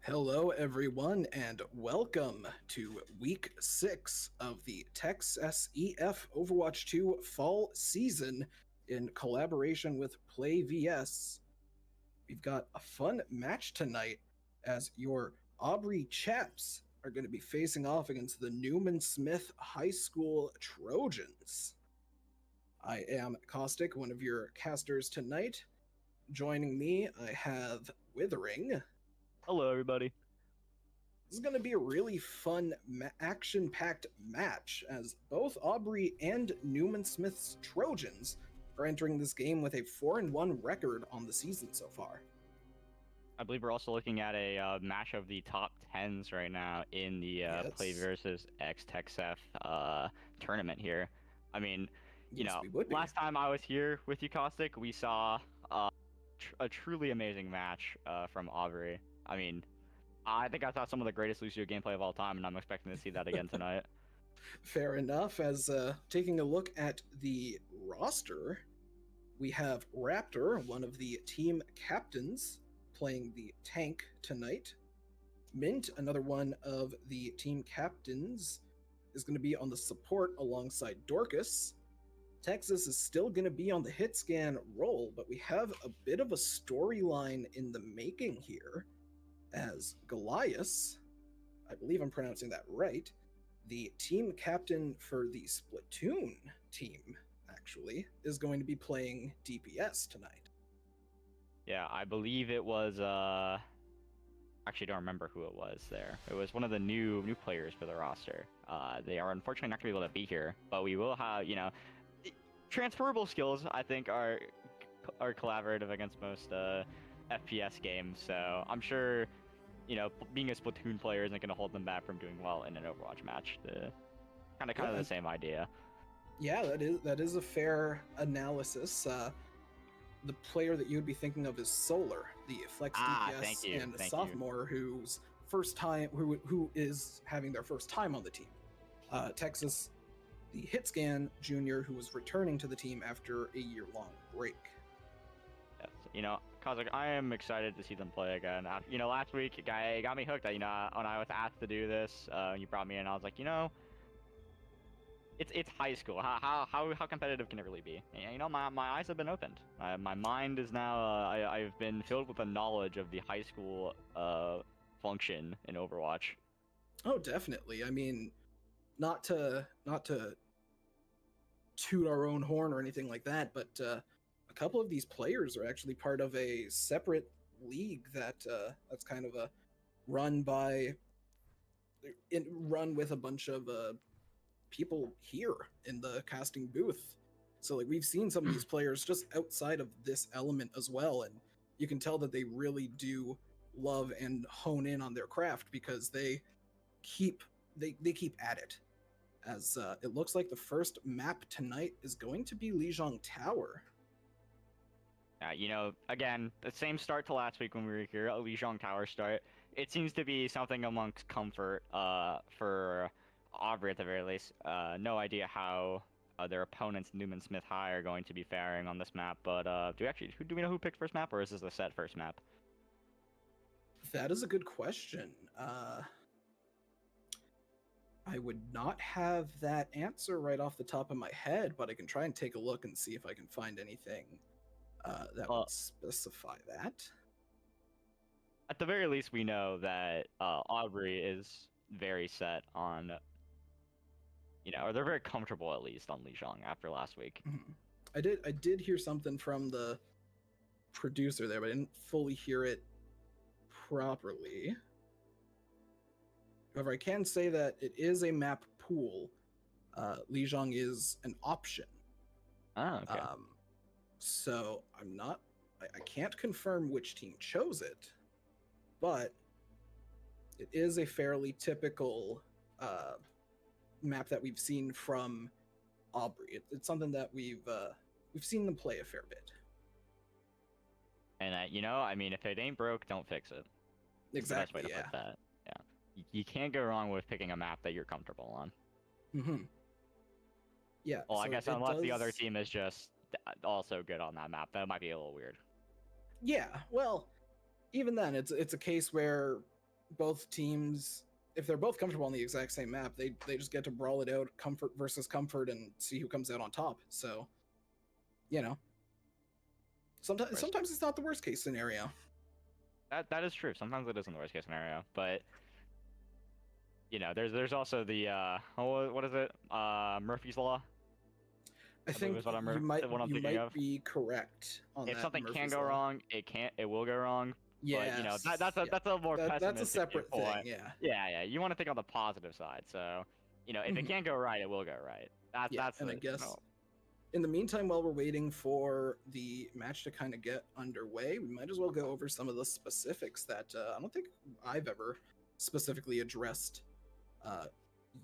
Hello, everyone, and welcome to Week 6 of the TexSef Overwatch 2 Fall Season in collaboration with PlayVS. We've got a fun match tonight as your Aubrey Chaps are going to be facing off against the Newman Smith High School Trojans. I am Caustic, one of your casters tonight. Joining me, I have Withering. Hello, everybody. This is going to be a really fun, action-packed match, as both Aubrey and Newman Smith's Trojans are entering this game with a 4-1 record on the season so far. I believe we're also looking at a match of the top 10s right now in the PlayVS TexSef tournament here. I mean, last time I was here with you, Caustic, we saw a truly amazing match from Aubrey. I mean, I think I saw some of the greatest Lucio gameplay of all time, and I'm expecting to see that again tonight. Fair enough. As taking a look at the roster, we have Raptor, one of the team captains, playing the tank tonight. Mint, another one of the team captains, is going to be on the support alongside Dorcas. Texas is still going to be on the hit scan role, but we have a bit of a storyline in the making here, as Goliath, I believe I'm pronouncing that right, the team captain for the Splatoon team, actually, is going to be playing DPS tonight. Yeah, I believe it was, actually don't remember who it was there. It was one of the new players for the roster. They are unfortunately not going to be able to be here, but we will have, transferable skills, I think, are collaborative against most FPS games, so I'm sure, being a Splatoon player isn't going to hold them back from doing well in an Overwatch match. Kind of the same idea. Yeah, that is a fair analysis. The player that you would be thinking of is Solar, the Flex DPS and sophomore whose first time, who is having their first time on the team. Texas, the Hitscan junior, who was returning to the team after a year-long break. Yes, Cosmic, I am excited to see them play again. Last week, it got me hooked. When I was asked to do this, you brought me in, I was like, it's high school. How competitive can it really be? My eyes have been opened. My mind is now. I've been filled with the knowledge of the high school function in Overwatch. Oh, definitely. I mean, not to toot our own horn or anything like that, but a couple of these players are actually part of a separate league that's kind of a run with a bunch of people here in the casting booth. So we've seen some of these players just outside of this element as well, and you can tell that they really do love and hone in on their craft because they keep at it. As it looks like the first map tonight is going to be Lijiang Tower. Again, the same start to last week when we were here, a Lijiang Tower start. It seems to be something amongst comfort for Aubrey at the very least. No idea how their opponents, Newman Smith High, are going to be faring on this map, but do we know who picked first map, or is this the set first map? That is a good question. I would not have that answer right off the top of my head, but I can try and take a look and see if I can find anything that would specify that. At the very least, we know that Aubrey is very set on, or they're very comfortable at least on Lijiang after last week. Mm-hmm. I did hear something from the producer there, but I didn't fully hear it properly. However, I can say that it is a map pool. Lijiang is an option. Oh, okay. So I can't confirm which team chose it, but it is a fairly typical map that we've seen from Aubrey. It's something that we've seen them play a fair bit. And I mean, if it ain't broke, don't fix it. Exactly. That's the best way to put that. Yeah. You can't go wrong with picking a map that you're comfortable on. Mm-hmm. Yeah. Well, so I guess unless the other team is just also good on that map, that might be a little weird. Yeah. Well, even then, it's a case where both teams, if they're both comfortable on the exact same map, they just get to brawl it out, comfort versus comfort, and see who comes out on top. So, you know, sometimes it's not the worst case scenario. That is true. Sometimes it isn't the worst case scenario, but you know, there's also the what is it? Murphy's Law. I think you might be correct on if that. If something can go wrong, it will go wrong. Yeah, but, you know, that's a more pessimistic that's a separate point. thing. Yeah. Yeah. You want to think on the positive side. So, you know, if it can't go right, it will go right. That's and I guess. In the meantime, while we're waiting for the match to kind of get underway, we might as well go over some of the specifics that I don't think I've ever specifically addressed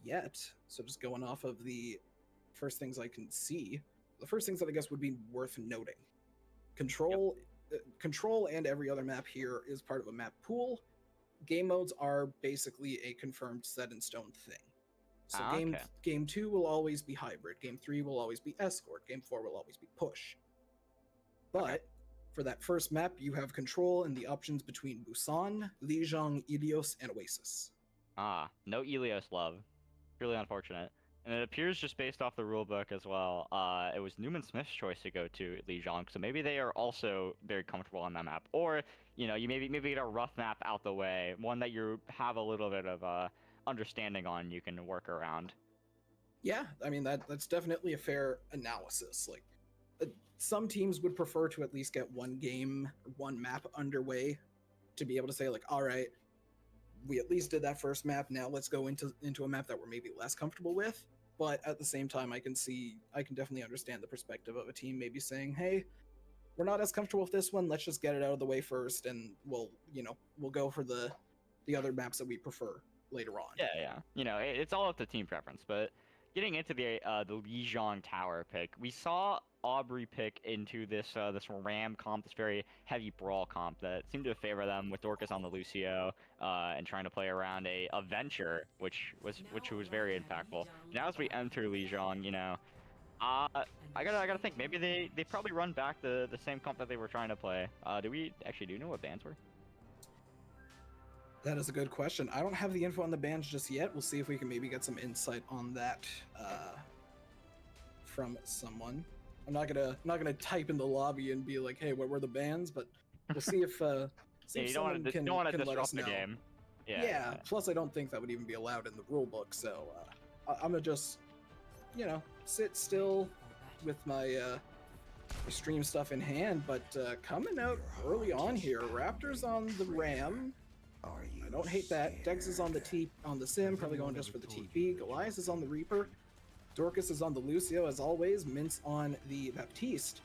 yet. So just going off of the first things I can see, the first things that I guess would be worth noting. Control and every other map here is part of a map pool. Game modes are basically a confirmed set in stone thing. So game 2 will always be hybrid. Game 3 will always be escort. Game 4 will always be push. But for that first map, you have control and the options between Busan, Lijiang, Ilios, and Oasis. No Ilios love. Really unfortunate. And it appears just based off the rulebook as well, it was Newman Smith's choice to go to Lijiang, so maybe they are also very comfortable on that map. Or, you know, you maybe get a rough map out the way, one that you have a little bit of understanding on, you can work around. Yeah, I mean, that's definitely a fair analysis. Like, some teams would prefer to at least get one map underway to be able to say, like, all right, we at least did that first map, now let's go into a map that we're maybe less comfortable with. But at the same time, I can definitely understand the perspective of a team maybe saying, hey, we're not as comfortable with this one, let's just get it out of the way first, and we'll go for the other maps that we prefer later on. Yeah. You know, it's all up to team preference, but getting into the Lijiang Tower pick, we saw Aubrey pick into this Ram comp, this very heavy brawl comp that seemed to favor them with Dorcas on the Lucio and trying to play around a Venture, which was very impactful. Now as we enter Lijiang, you know, I gotta think maybe they probably run back the same comp that they were trying to play. Do we actually know what bans were? That is a good question. I don't have the info on the bans just yet. We'll see if we can maybe get some insight on that from someone. I'm not gonna type in the lobby and be like, "Hey, what were the bans?" But we'll see if someone can let us know. The game. Yeah. Plus, I don't think that would even be allowed in the rule book. So I'm gonna just, you know, sit still with my stream stuff in hand. But coming out early on here, Raptors on the Ram. I don't hate that. Dex is on the Sim, probably going just for the TP. Goliath is on the Reaper. Dorcas is on the Lucio, as always. Mint's on the Baptiste.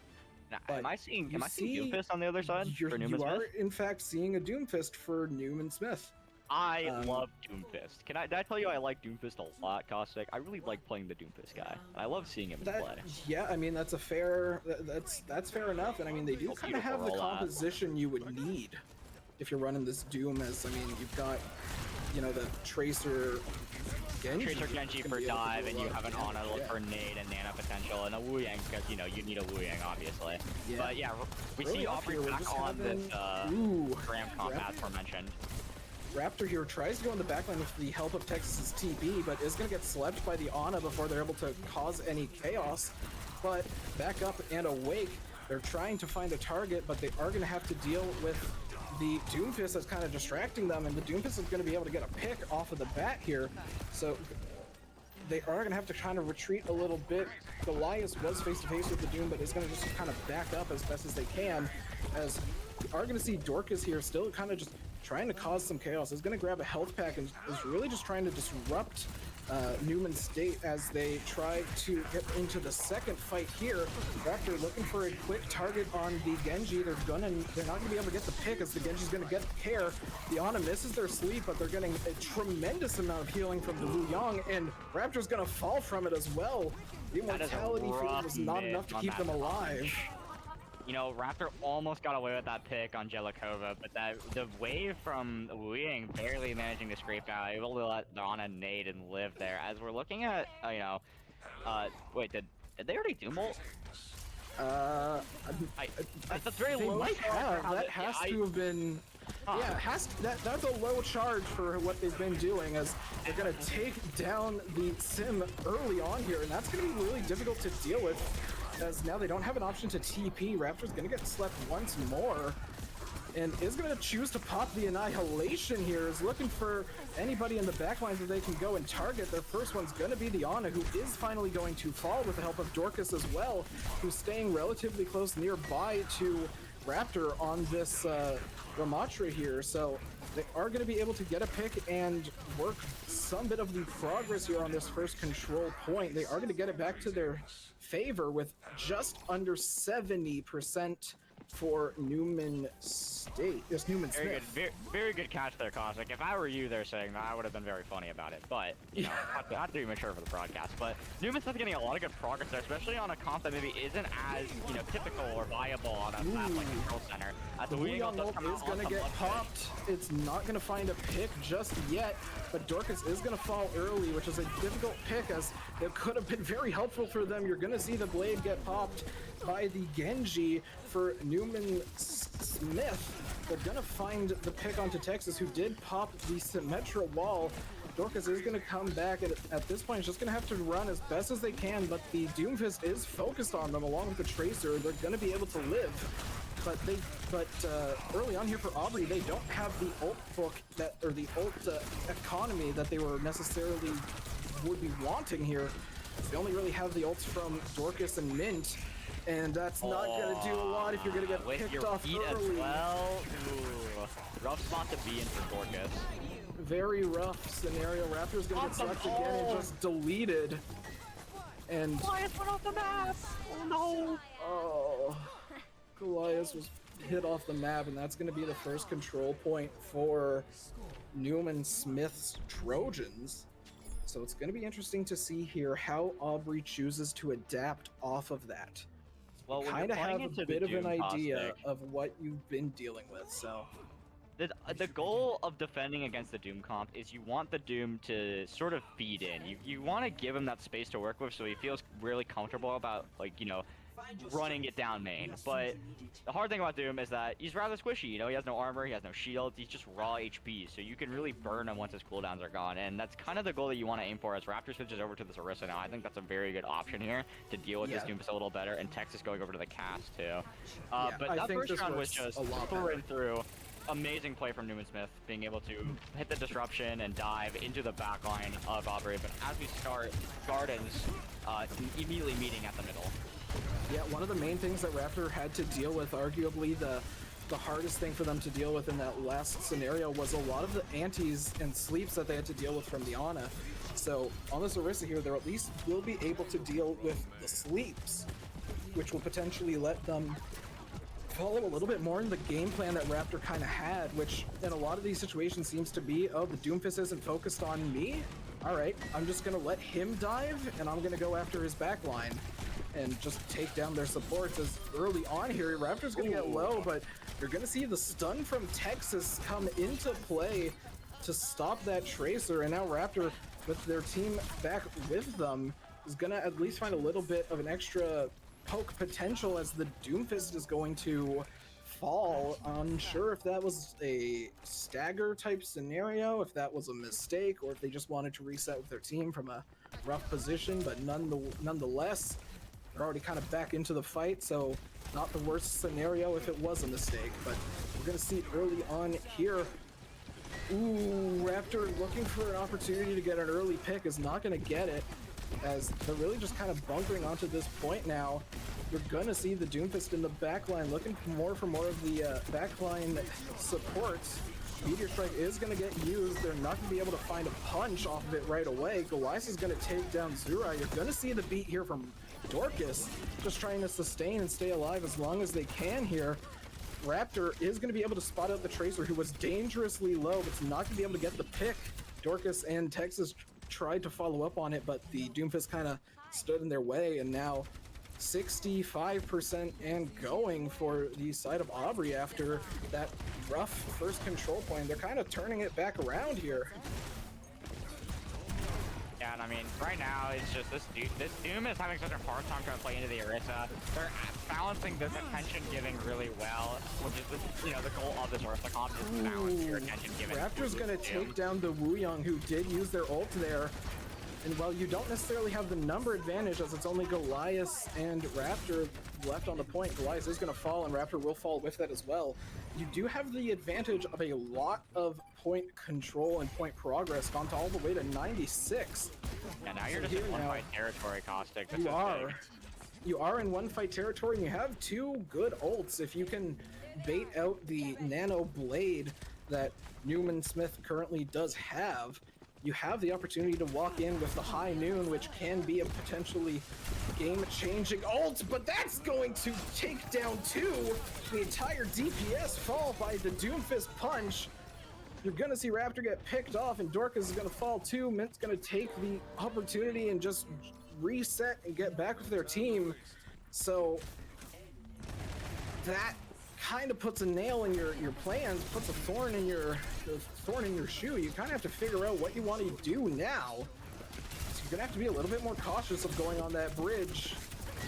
Now, am I seeing Doomfist on the other side for Newman Smith? You are, in fact, seeing a Doomfist for Newman Smith. I love Doomfist. Did I tell you I like Doomfist a lot, Caustic? I really like playing the Doomfist guy. I love seeing him play. Yeah, I mean, that's fair enough. And I mean, they do kind of have the composition you would need if you're running this Doom. As I mean, you've got, you know, the Tracer Genji for dive, and you have an Ana for nade and Nana potential, and a Wu Yang because, you know, you need a Wu Yang obviously. Yeah. But yeah, we see Aubrey back on this Ram comp as aforementioned. Raptor here tries to go in the backline with the help of Texas's TB, but is going to get slept by the Ana before they're able to cause any chaos. But back up and awake, they're trying to find a target, but they are going to have to deal with the Doomfist that's kind of distracting them, and the Doomfist is going to be able to get a pick off of the bat here. So they are going to have to kind of retreat a little bit. Goliath was face-to-face with the Doom, but is going to just kind of back up as best as they can, as we are going to see Dorcas here still kind of just trying to cause some chaos. Is going to grab a health pack and is really just trying to disrupt Newman's state as they try to get into the second fight here. Raptor looking for a quick target on the Genji. They're not going to be able to get the pick as the Genji's going to get the care. The Ana misses their sleep, but they're getting a tremendous amount of healing from the Wu Yang, and Raptor's going to fall from it as well. The immortality field was not enough to keep them alive. You know, Raptor almost got away with that pick on Jellikova, but the wave from Wu Yang barely managing to scrape out, able to let the Ana nade and live there. As we're looking at, you know, wait, did they already doom ult? That's very low. That has to have been. Yeah, that's a low charge for what they've been doing, as they're gonna take down the Sim early on here, and that's gonna be really difficult to deal with, as now they don't have an option to TP. Raptor's gonna get slept once more, and is gonna choose to pop the Annihilation here, is looking for anybody in the backline that they can go and target. Their first one's gonna be the Ana, who is finally going to fall with the help of Dorcas as well, who's staying relatively close nearby to Raptor on this Ramatra here, so they are going to be able to get a pick and work some bit of the progress here on this first control point. They are going to get it back to their favor with just under 70% for Newman State. Yes, Newman Smith. Very good catch there, Cosmic. If I were you there saying that, I would have been very funny about it. But, you know, not to be mature for the broadcast. But Newman Smith getting a lot of good progress there, especially on a comp that maybe isn't as, you know, typical or viable on a map like Control Center. As the Leon ult is going to get popped. It's not going to find a pick just yet, but Dorcas is going to fall early, which is a difficult pick, as it could have been very helpful for them. You're going to see the blade get popped by the Genji for Newman Smith. They're gonna find the pick onto TexSef, who did pop the Symmetra wall. Dorcas is gonna come back, and at this point, it's just gonna have to run as best as they can, but the Doomfist is focused on them along with the Tracer. They're gonna be able to live. But early on here for Aubrey, they don't have the ult book or the ult economy that they were necessarily would be wanting here. They only really have the ults from Dorcas and Mint, and that's not going to do a lot if you're going to get picked off early. As well. Ooh, rough spot to be in for Dorcas. Very rough scenario. Raptor's going to get selected again and just deleted. And Goliath went off the map! Oh no! Oh, Goliath was hit off the map, and that's going to be the first control point for Newman Smith's Trojans. So it's going to be interesting to see here how Aubrey chooses to adapt off of that. Well, you kind of have a bit of an idea of what you've been dealing with, so. The goal of defending against the Doom comp is you want the Doom to sort of feed in. You want to give him that space to work with so he feels really comfortable about, like, you know, running it down main. But the hard thing about Doom is that he's rather squishy, you know, he has no armor, he has no shield, he's just raw HP, so you can really burn him once his cooldowns are gone, and that's kind of the goal that you want to aim for as Raptor switches over to this Orisa now. I think that's a very good option here to deal with this Doomfist a little better, and TexSef going over to the cast too. But that first round was just through. Amazing play from Newman Smith, being able to hit the disruption and dive into the backline of Aubrey, but as we start, Gardens immediately meeting at the middle. Yeah, one of the main things that Raptor had to deal with, arguably the hardest thing for them to deal with in that last scenario, was a lot of the antis and sleeps that they had to deal with from the Ana. So on this Orisa here, they at least will be able to deal with the sleeps, which will potentially let them follow a little bit more in the game plan that Raptor kind of had, which in a lot of these situations seems to be, oh, the Doomfist isn't focused on me? Alright, I'm just gonna let him dive, and I'm gonna go after his backline and just take down their supports. As early on here, Raptor's gonna get low, but you're gonna see the stun from TexSef come into play to stop that Tracer, and now Raptor, with their team back with them, is gonna at least find a little bit of an extra poke potential as the Doomfist is going to fall. Unsure if that was a stagger type scenario, if that was a mistake, or if they just wanted to reset with their team from a rough position, but nonetheless, they're already kind of back into the fight, so not the worst scenario if it was a mistake, but we're gonna see it early on here. Ooh, Raptor looking for an opportunity to get an early pick is not gonna get it, as they're really just kind of bunkering onto this point now. You're gonna see the Doomfist in the backline looking for more of the backline supports. Meteor Strike is gonna get used. They're not gonna be able to find a punch off of it right away. Goliath is gonna take down Zura. You're gonna see the beat here from Dorcas, just trying to sustain and stay alive as long as they can here. Raptor is gonna be able to spot out the Tracer, who was dangerously low, but it's not gonna be able to get the pick. Dorcas and TexSef tried to follow up on it, but the Doomfist kind of stood in their way, and now 65% and going for the side of Aubrey after that rough first control point. They're kind of turning it back around here. Yeah, and I mean, right now, it's just this Doom is having such a hard time trying to play into the Orisa. They're balancing this attention giving really well, which is the, the goal of this Orphan comp is to balance your attention giving. Raptor's gonna take down the Wooyoung, who did use their ult there. And while you don't necessarily have the number advantage, as it's only Goliath and Raptor left on the point, Goliath is going to fall, and Raptor will fall with that as well. You do have the advantage of a lot of point control and point progress, gone to all the way to 96. Yeah, now you're just in one-fight territory, Caustic. You are in one-fight territory, and you have two good ults. If you can bait out the Nano Blade that Newman Smith currently does have, you have the opportunity to walk in with the High Noon, which can be a potentially game-changing ult, but that's going to take down the entire DPS fall by the Doomfist punch. You're gonna see Raptor get picked off, and Dorcas is gonna fall too. Mint's gonna take the opportunity and just reset and get back with their team. So that kind of puts a nail in your plans, puts a thorn in your shoe. You kind of have to figure out what you want to do now. So you're gonna have to be a little bit more cautious of going on that bridge,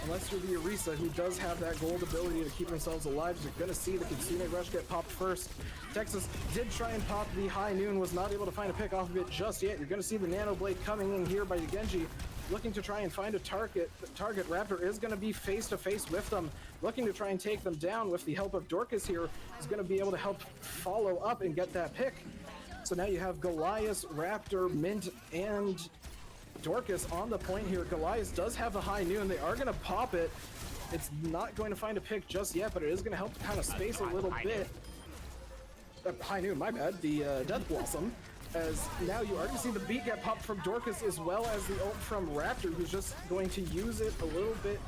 unless you're the Orisa, who does have that gold ability to keep themselves alive. So you're gonna see the Kitsune Rush get popped first. Texas did try and pop the High Noon, was not able to find a pick off of it just yet. You're gonna see the Nano Blade coming in here by the Genji, looking to try and find a target. Raptor is going to be face to face with them, looking to try and take them down with the help of Dorcas here. Is going to be able to help follow up and get that pick. So now you have Goliath, Raptor, Mint, and Dorcas on the point here. Goliath does have the High Noon. They are going to pop it. It's not going to find a pick just yet, but it is going to help kind of space a little bit. High Noon, my bad. The Death Blossom. As now you are going to see the beat get popped from Dorcas, as well as the ult from Raptor, who's just going to use it a little bit.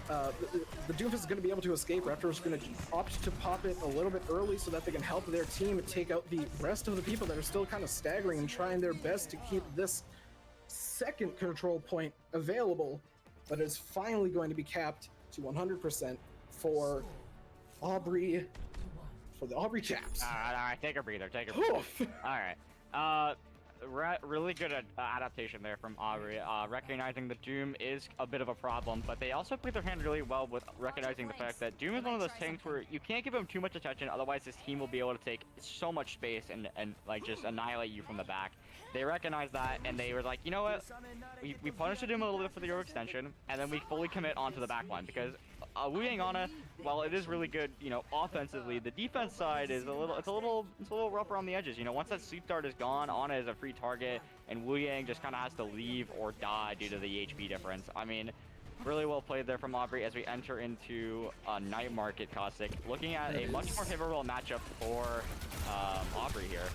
The Doomfist is going to be able to escape. Raptor is going to opt to pop it a little bit early so that they can help their team take out the rest of the people that are still kind of staggering and trying their best to keep this second control point available. But it's finally going to be capped to 100% for Aubrey, for the Aubrey Chaps. All right, take a breather, All right. Really good adaptation there from Aubrey, recognizing that Doom is a bit of a problem, but they also played their hand really well with recognizing the fact that Doom is one of those tanks where you can't give him too much attention, otherwise his team will be able to take so much space and like just annihilate you from the back. They recognized that, and they were like, you know what, we punished Doom a little bit for the overextension, and then we fully commit onto the back line, because Wu Yang Ana, while it is really good, offensively, the defense side is a little rough around the edges. Once that sweep dart is gone, Ana is a free target, and Wu Yang just kind of has to leave or die due to the HP difference. I mean, really well played there from Aubrey as we enter into Night Market. Caustic, looking at a much more favorable matchup for Aubrey here.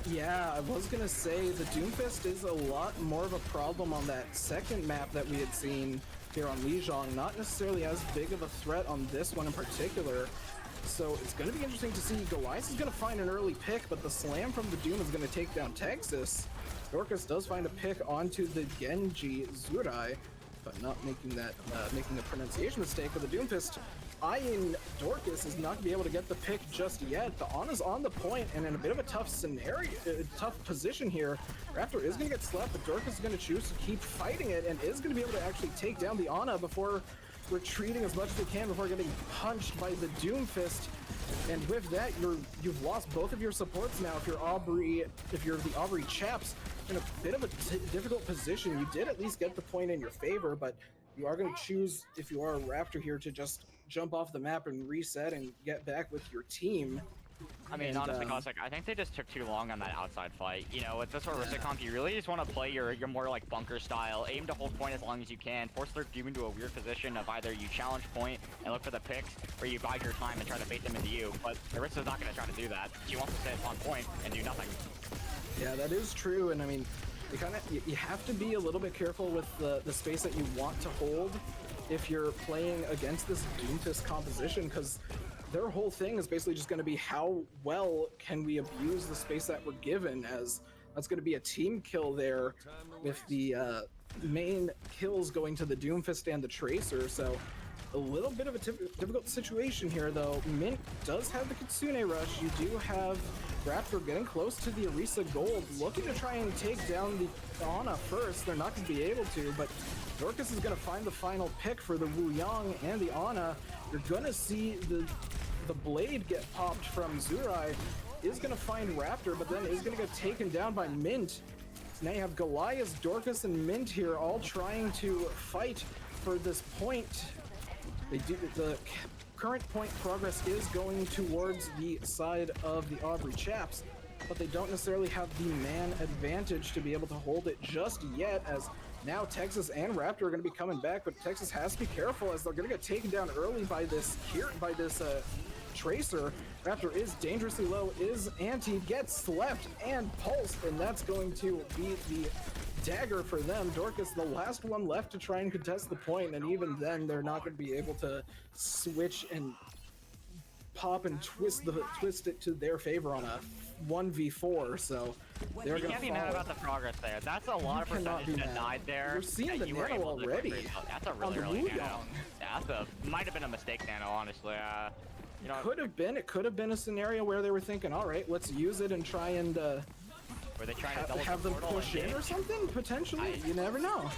Yeah, I was gonna say the Doomfist is a lot more of a problem on that second map that we had seen here on Lijiang, not necessarily as big of a threat on this one in particular. So it's going to be interesting to see. Goliath is going to find an early pick, but the slam from the Doom is going to take down Texas. Dorcas does find a pick onto the Genji Zurai, but not making that making a pronunciation mistake. But the Doomfist eyeing Dorcas is not going to be able to get the pick just yet. The Ana's on the point and in a bit of a tough scenario, tough position here. Raptor is going to get slapped, but Dorcas is going to choose to keep fighting it and is going to be able to actually take down the Ana before retreating as much as they can before getting punched by the Doomfist. And with that, you've lost both of your supports now. If you're the Aubrey Chaps, in a bit of a difficult position. You did at least get the point in your favor, but you are going to choose, if you are a Raptor here, to just jump off the map and reset and get back with your team. I mean, honestly, Cossack, I think they just took too long on that outside fight. With this sort of comp, you really just want to play your more like bunker style, aim to hold point as long as you can, force their Doom into a weird position of either you challenge point and look for the picks, or you bide your time and try to bait them into you. But Arista's not going to try to do that. She wants to sit on point and do nothing. Yeah, that is true, and I mean, you have to be a little bit careful with the space that you want to hold if you're playing against this Doomfist composition, because their whole thing is basically just going to be how well can we abuse the space that we're given, as that's going to be a team kill there with the main kills going to the Doomfist and the Tracer. So a little bit of a difficult situation here, though. Mint does have the Kitsune Rush. You do have Raptor getting close to the Orisa Gold, looking to try and take down the Ana first. They're not going to be able to, but Dorcas is going to find the final pick for the Wu Yang and the Ana. You're going to see the blade get popped from Zurai. Is going to find Raptor, but then is going to get taken down by Mint. So now you have Goliath, Dorcas, and Mint here all trying to fight for this point. The current point progress is going towards the side of the Aubrey Chaps, but they don't necessarily have the man advantage to be able to hold it just yet, as now TexSef and Raptor are going to be coming back, but TexSef has to be careful as they're going to get taken down early by this Tracer. Raptor is dangerously low, is anti, gets slept and pulsed, and that's going to be the dagger for them. Dorcas, the last one left to try and contest the point, and even then they're not going to be able to switch and pop and twist it to their favor on a 1v4, so they're going to can't be mad about the progress there. That's a lot of percentage denied there. We're seeing the nano already. That's a really early nano. Yeah, might have been a mistake nano, honestly. You know, it could have been a scenario where they were thinking, all right, let's use it and try and were they trying to have them push in or something, potentially? You never know.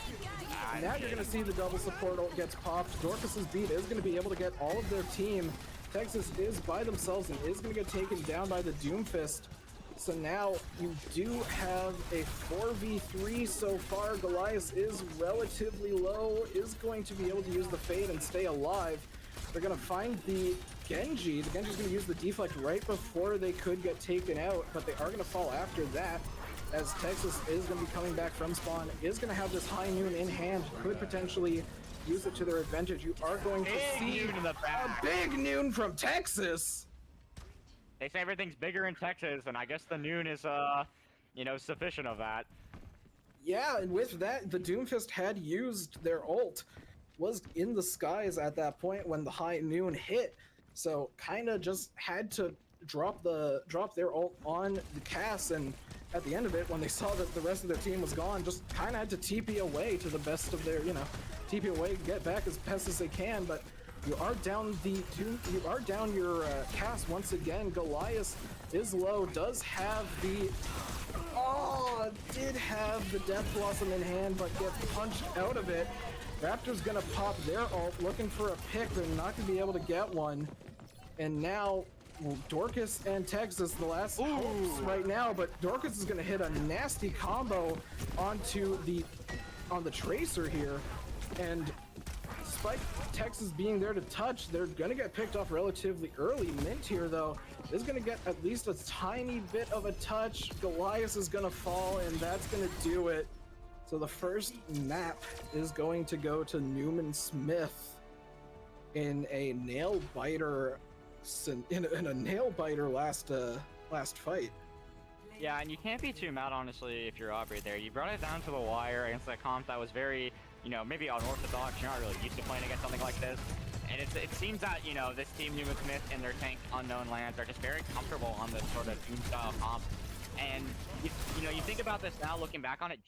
Now you're going to see the double support ult gets popped. Dorcas's beat is going to be able to get all of their team. TexSef is by themselves and is going to get taken down by the Doomfist. So now you do have a 4v3 so far. Goliath is relatively low, is going to be able to use the Fade and stay alive. They're going to find the Genji. The Genji's going to use the deflect right before they could get taken out, but they are going to fall after that, as TexSef is going to be coming back from spawn, is going to have this high noon in hand, could potentially use it to their advantage. You are going to see a big noon from TexSef. They say everything's bigger in Texas, and I guess the noon is, you know, sufficient of that. Yeah, and with that, the Doomfist had used their ult, was in the skies at that point when the high noon hit, so kind of just had to drop their ult on the Cass, and at the end of it, when they saw that the rest of their team was gone, just kind of had to TP away to the best of their, you know, TP away, get back as best as they can, but you are down your Cass once again. Goliath is low, does have did have the Death Blossom in hand, but gets punched out of it. Raptor's gonna pop their ult, looking for a pick. They're not gonna be able to get one. And now, Dorcas and TexSef, the last hopes right now, but Dorcas is gonna hit a nasty combo on the Tracer here. And despite TexSef being there to touch, they're gonna get picked off relatively early. Mint here, though, is gonna get at least a tiny bit of a touch. Goliath is gonna fall, and that's gonna do it. So the first map is going to go to Newman Smith in a nail biter last fight. Yeah, and you can't be too mad, honestly, if you're Aubrey there. You brought it down to the wire against a comp that was very, you know, maybe unorthodox. You're not really used to playing against something like this. And it seems that, you know, this team, Newman Smith and their tank Unknown Lands, are just very comfortable on this sort of Doom style comp. And, you know, you think about this now, looking back on it.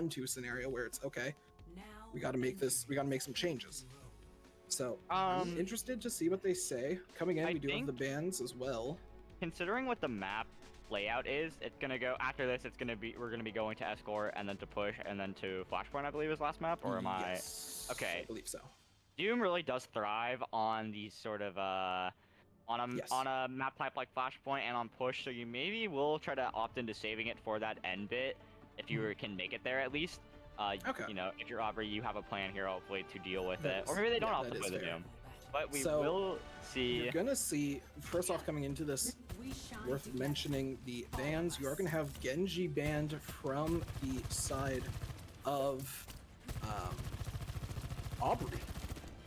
1-2 scenario where it's okay, we got to make some changes. So I'm interested to see what they say. Coming in, we do have the bans as well. Considering what the map layout is, it's gonna go after this. We're gonna be going to escort and then to push and then to flashpoint, I believe is last map. Or am Yes, I? Okay. I believe so. Doom really does thrive on these sort of on a map type like flashpoint and on push. So you maybe will try to opt into saving it for that end bit if you can make it there at least. Okay. You know, if you're Aubrey, you have a plan here hopefully to deal with it, or maybe they don't opt to play the Doom. But we will see. You're gonna see, first off, coming into this, worth mentioning the bans. You are gonna have Genji banned from the side of Aubrey,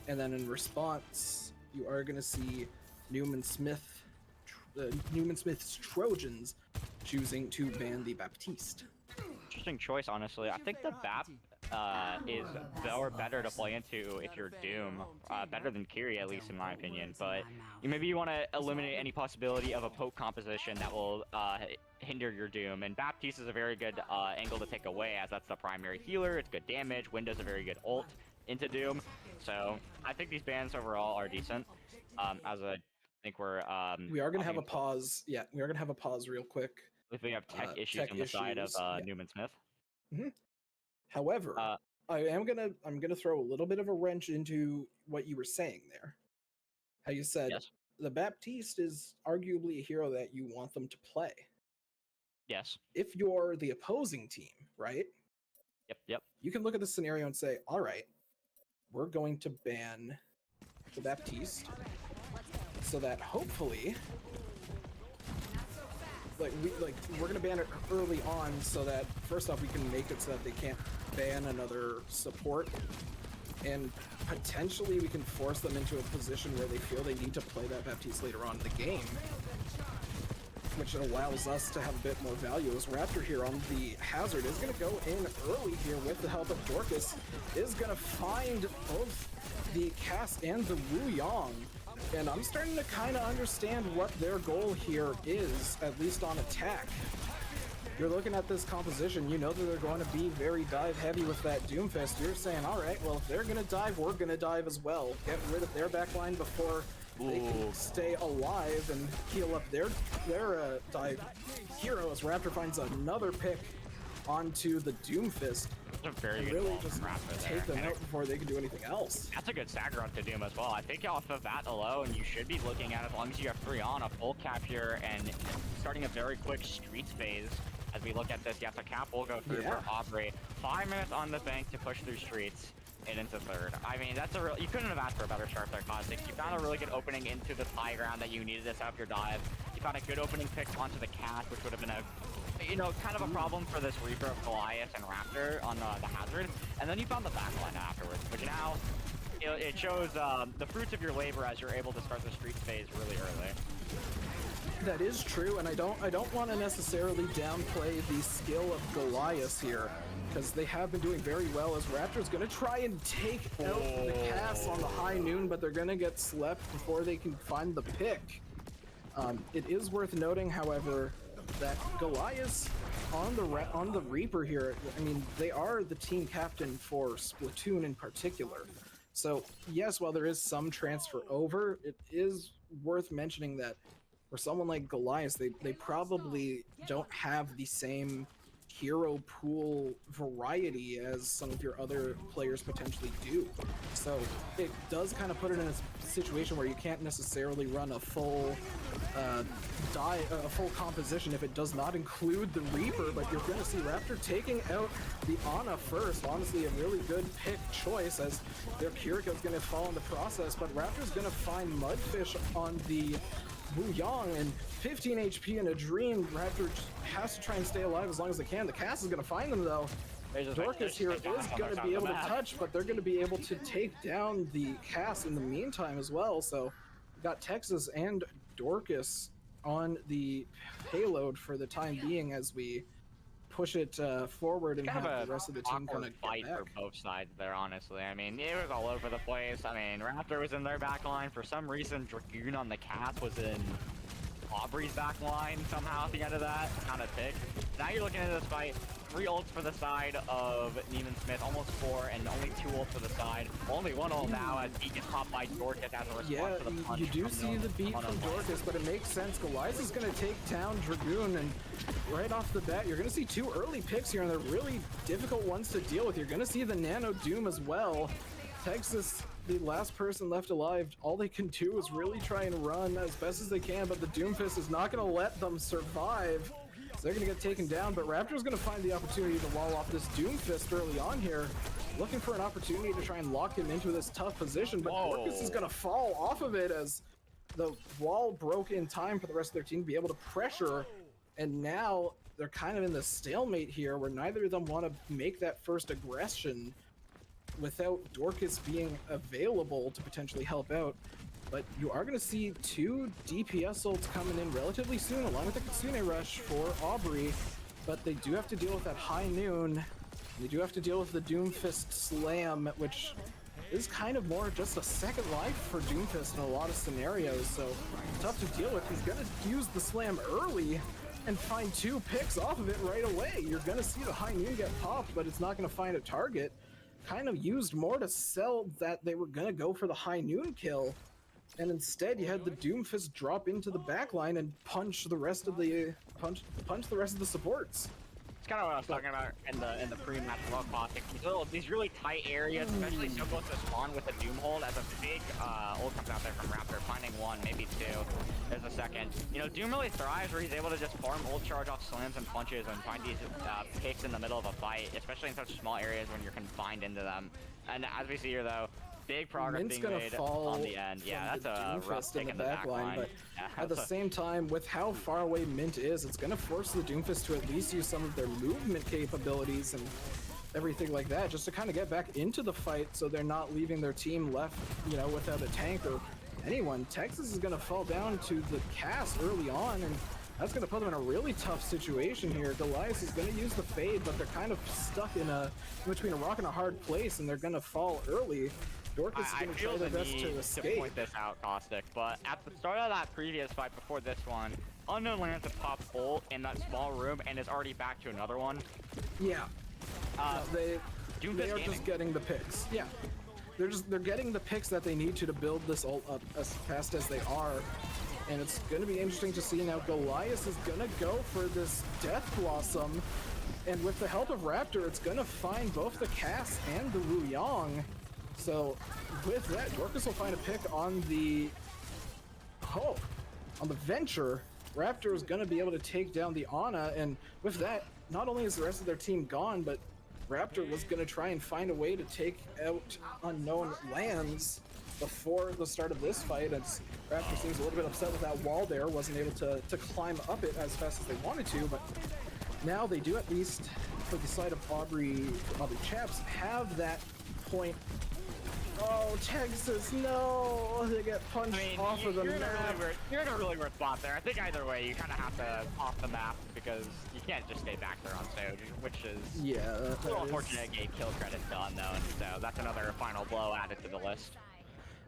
and then in response, you are gonna see Newman Smith's Trojans choosing to ban the Baptiste. Interesting choice, honestly. I think the BAP is better to play into if you're Doom, better than Kiri, at least in my opinion. But maybe you want to eliminate any possibility of a poke composition that will hinder your Doom. And Baptiste is a very good angle to take away, as that's the primary healer. It's good damage. Window's a very good ult into Doom. So I think these bans overall are decent. I think we are gonna have a pause. Yeah, we are gonna have a pause real quick. If we have tech issues on the side of Newman Smith. However, I'm gonna throw a little bit of a wrench into what you were saying there. How you said the Baptiste is arguably a hero that you want them to play. Yes. If you're the opposing team, right? Yep. You can look at the scenario and say, all right, we're going to ban the Baptiste so that hopefully we're gonna ban it early on so that first off we can make it so that they can't ban another support, and potentially we can force them into a position where they feel they need to play that Baptiste later on in the game, which allows us to have a bit more value. As Raptor here on the Hazard is going to go in early here with the help of Dorcas, is going to find both the Cass and the Wu Yang. And I'm starting to kind of understand what their goal here is, at least on attack. You're looking at this composition, you know that they're going to be very dive heavy with that Doomfist. You're saying, all right, well, if they're going to dive, we're going to dive as well. Get rid of their backline before they can stay alive and heal up their dive hero, as Raptor finds another pick onto the Doomfist. That's a very good really just take them out before they can do anything else. That's a good stagger onto Doom as well. I think off of that alone, you should be looking at, as long as you have 3 on, a full cap here and starting a very quick streets phase. As we look at this, yes, a cap will go through for Aubrey. 5 minutes on the bank to push through streets and into third. I mean, that's you couldn't have asked for a better start there, Caustic. You found a really good opening into the high ground that you needed to set up your dive. You found a good opening pick onto the Cat, which would have been kind of a problem for this Reaper of Goliath and Raptor on the Hazard. And then you found the backline afterwards, which now it shows the fruits of your labor as you're able to start the streets phase really early. That is true, and I don't want to necessarily downplay the skill of Goliath here, because they have been doing very well, as Raptor's going to try and take out the Cass on the high noon, but they're going to get slept before they can find the pick. It is worth noting, however, that Goliath on the Reaper here, I mean, they are the team captain for Splatoon in particular. So yes, while there is some transfer over, it is worth mentioning that for someone like Goliath, they probably don't have the same hero pool variety as some of your other players potentially do. So it does kind of put it in a situation where you can't necessarily run a full full composition if it does not include the Reaper, but you're going to see Raptor taking out the Ana first. Honestly, a really good pick choice, as their Kiriko is going to fall in the process, but Raptor's going to find Mudfish on the Wu Yang, and 15 HP in a dream. Raptor has to try and stay alive as long as they can. The Cass is going to find them, though. Dorcas here is going to be able to touch, but they're going to be able to take down the Cass in the meantime as well. So we've got Texas and Dorcas on the payload for the time being as we push it forward and have the rest of the team kind of fight for both sides there, honestly. I mean, it was all over the place. I mean, Raptor was in their back line. For some reason, Dragoon on the Cass was in Aubrey's back line somehow at the end of that. Kind of thick. Now you're looking at this fight. 3 ults for the side of Newman Smith, almost 4, and only 2 ults for the side. Only 1 ult now as he gets popped by Dorcas as a response to the punch. You do see the beat from Dorcas, but it makes sense. Goliath is going to take down Dragoon, and right off the bat, you're going to see 2 early picks here, and they're really difficult ones to deal with. You're going to see the Nano Doom as well. Texas, the last person left alive, all they can do is really try and run as best as they can, but the Doomfist is not going to let them survive. So they're going to get taken down, but Raptor's going to find the opportunity to wall off this Doomfist early on here, looking for an opportunity to try and lock him into this tough position, but Dorcas is going to fall off of it as the wall broke in time for the rest of their team to be able to pressure, and now they're kind of in the stalemate here where neither of them want to make that first aggression without Dorcas being available to potentially help out. But you are going to see 2 DPS ults coming in relatively soon, along with the Kitsune Rush for Aubrey. But they do have to deal with that high noon. They do have to deal with the Doomfist Slam, which is kind of more just a second life for Doomfist in a lot of scenarios. So tough to deal with. He's going to use the Slam early and find 2 picks off of it right away. You're going to see the high noon get popped, but it's not going to find a target. Kind of used more to sell that they were going to go for the high noon kill. And instead, you had the Doomfist drop into the backline and punch the rest of the supports. It's kind of what I was talking about in the pre-match log caustic. These really tight areas, especially so close to spawn with a Doom hold, as a big ult comes out there from Raptor, finding 1, maybe 2. There's a second. You know, Doom really thrives where he's able to just farm ult charge off slams and punches and find these picks in the middle of a fight, especially in such small areas when you're confined into them. And as we see here, though, big progress Mint's being gonna made fall on the end. Yeah, that's a rough pick in the back line. But at the same time, with how far away Mint is, it's gonna force the Doomfist to at least use some of their movement capabilities and everything like that, just to kind of get back into the fight so they're not leaving their team left, you know, without a tank or anyone. Texas is gonna fall down to the cast early on, and that's going to put them in a really tough situation here. Goliath is going to use the fade, but they're kind of stuck in between a rock and a hard place, and they're going to fall early. Dorcas is going to try their best to escape. To point this out, Caustic, but at the start of that previous fight before this one, Unknown lands a pop ult in that small room and is already back to another one. Yeah. They are just getting the picks. Yeah. They're getting the picks that they need to build this ult up as fast as they are. And it's going to be interesting to see now. Goliath is going to go for this Death Blossom, and with the help of Raptor, it's going to find both the Cass and the Wu Yang. So with that, Dorcas will find a pick on the Venture. Raptor is going to be able to take down the Ana, and with that, not only is the rest of their team gone, but Raptor was going to try and find a way to take out Unknown lands before the start of this fight, as Raptor seems a little bit upset with that wall there, wasn't able to climb up it as fast as they wanted to, but now they do, at least for the side of Aubrey Chaps, have that point. Oh, Texas, no! They get punched off of the map. You're in a really weird spot there. I think either way, you kind of have to off the map because you can't just stay back there on stage, which is a little unfortunate. Game kill credit done though, and so that's another final blow added to the list.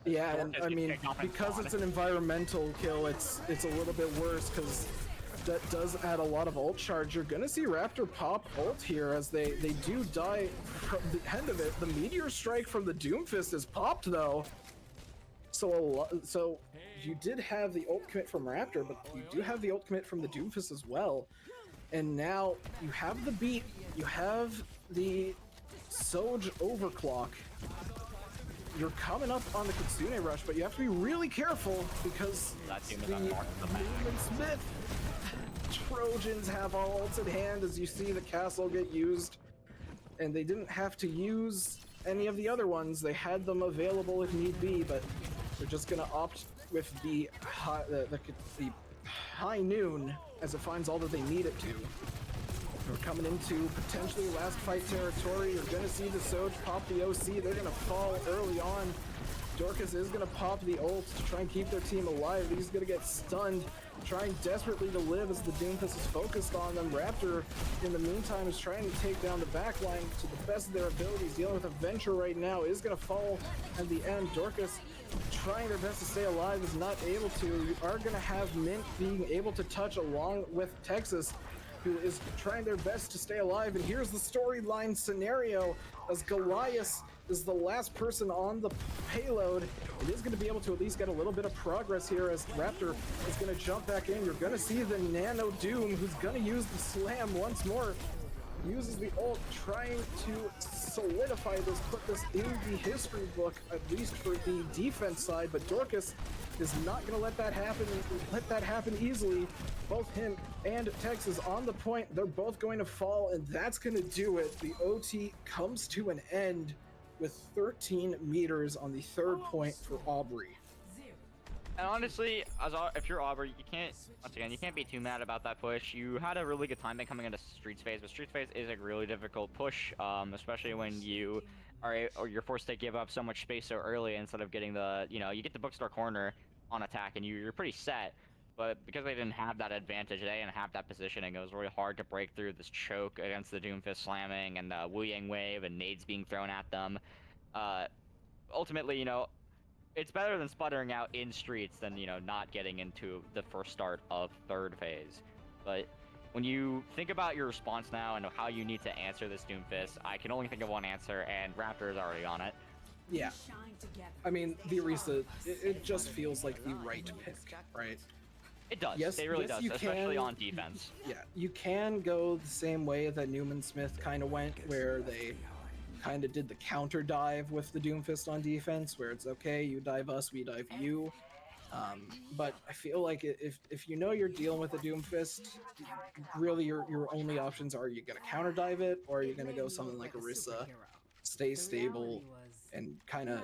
Yeah, and I mean, because it's an environmental kill, it's a little bit worse because that does add a lot of ult charge. You're gonna see Raptor pop ult here as they do die from the end of it. The Meteor Strike from the Doomfist is popped though. So you did have the ult commit from Raptor, but you do have the ult commit from the Doomfist as well. And now you have the beat, you have the Soj overclock. You're coming up on the Kitsune Rush, but you have to be really careful because the Newman Smith Trojans have all ults in hand as you see the castle get used. And they didn't have to use any of the other ones. They had them available if need be, but they're just going to opt with the high noon as it finds all that they need it to. We're coming into potentially last fight territory. You're going to see the Soj pop the OC. They're going to fall early on. Dorcas is going to pop the ult to try and keep their team alive. He's going to get stunned, trying desperately to live as the Doomfist is focused on them. Raptor, in the meantime, is trying to take down the backline to the best of their abilities. Dealing with a Venture right now, is going to fall at the end. Dorcas, trying their best to stay alive, is not able to. You are going to have Mint being able to touch along with Texas. who is trying their best to stay alive. And here's the storyline scenario as Goliath is the last person on the payload. It is going to be able to at least get a little bit of progress here as Raptor is going to jump back in. You're going to see the Nano Doom, who's going to use the slam once more. Uses the ult, trying to solidify this, put this in the history book, at least for the defense side, but Dorcas is not going to let that happen easily. Both him and Texas on the point. They're both going to fall, and that's going to do it. The OT comes to an end with 13 meters on the third point for Aubrey. And honestly, if you're Aubrey, you can't be too mad about that push. You had a really good time coming into Streets phase, but Streets phase is a really difficult push, especially when you're forced to give up so much space so early instead of getting you get the bookstore corner on attack and you're pretty set. But because they didn't have that advantage, they didn't have that positioning, it was really hard to break through this choke against the Doomfist slamming and the Wu Yang wave and nades being thrown at them. Ultimately, it's better than sputtering out in Streets than, not getting into the first start of third phase. But when you think about your response now and how you need to answer this Doomfist, I can only think of one answer, and Raptor is already on it. Yeah. I mean, the Orisa, it just feels like the right pick, right? It does. Yes, it really yes, does, especially on defense. Yeah, you can go the same way that Newman Smith kind of went, where they kind of did the counter dive with the Doomfist on defense, where it's okay, you dive us, we dive you. But I feel like if you know you're dealing with a Doomfist, really your only options are you gonna counter dive it, or you're gonna go something like Orisa, stay stable, and kind of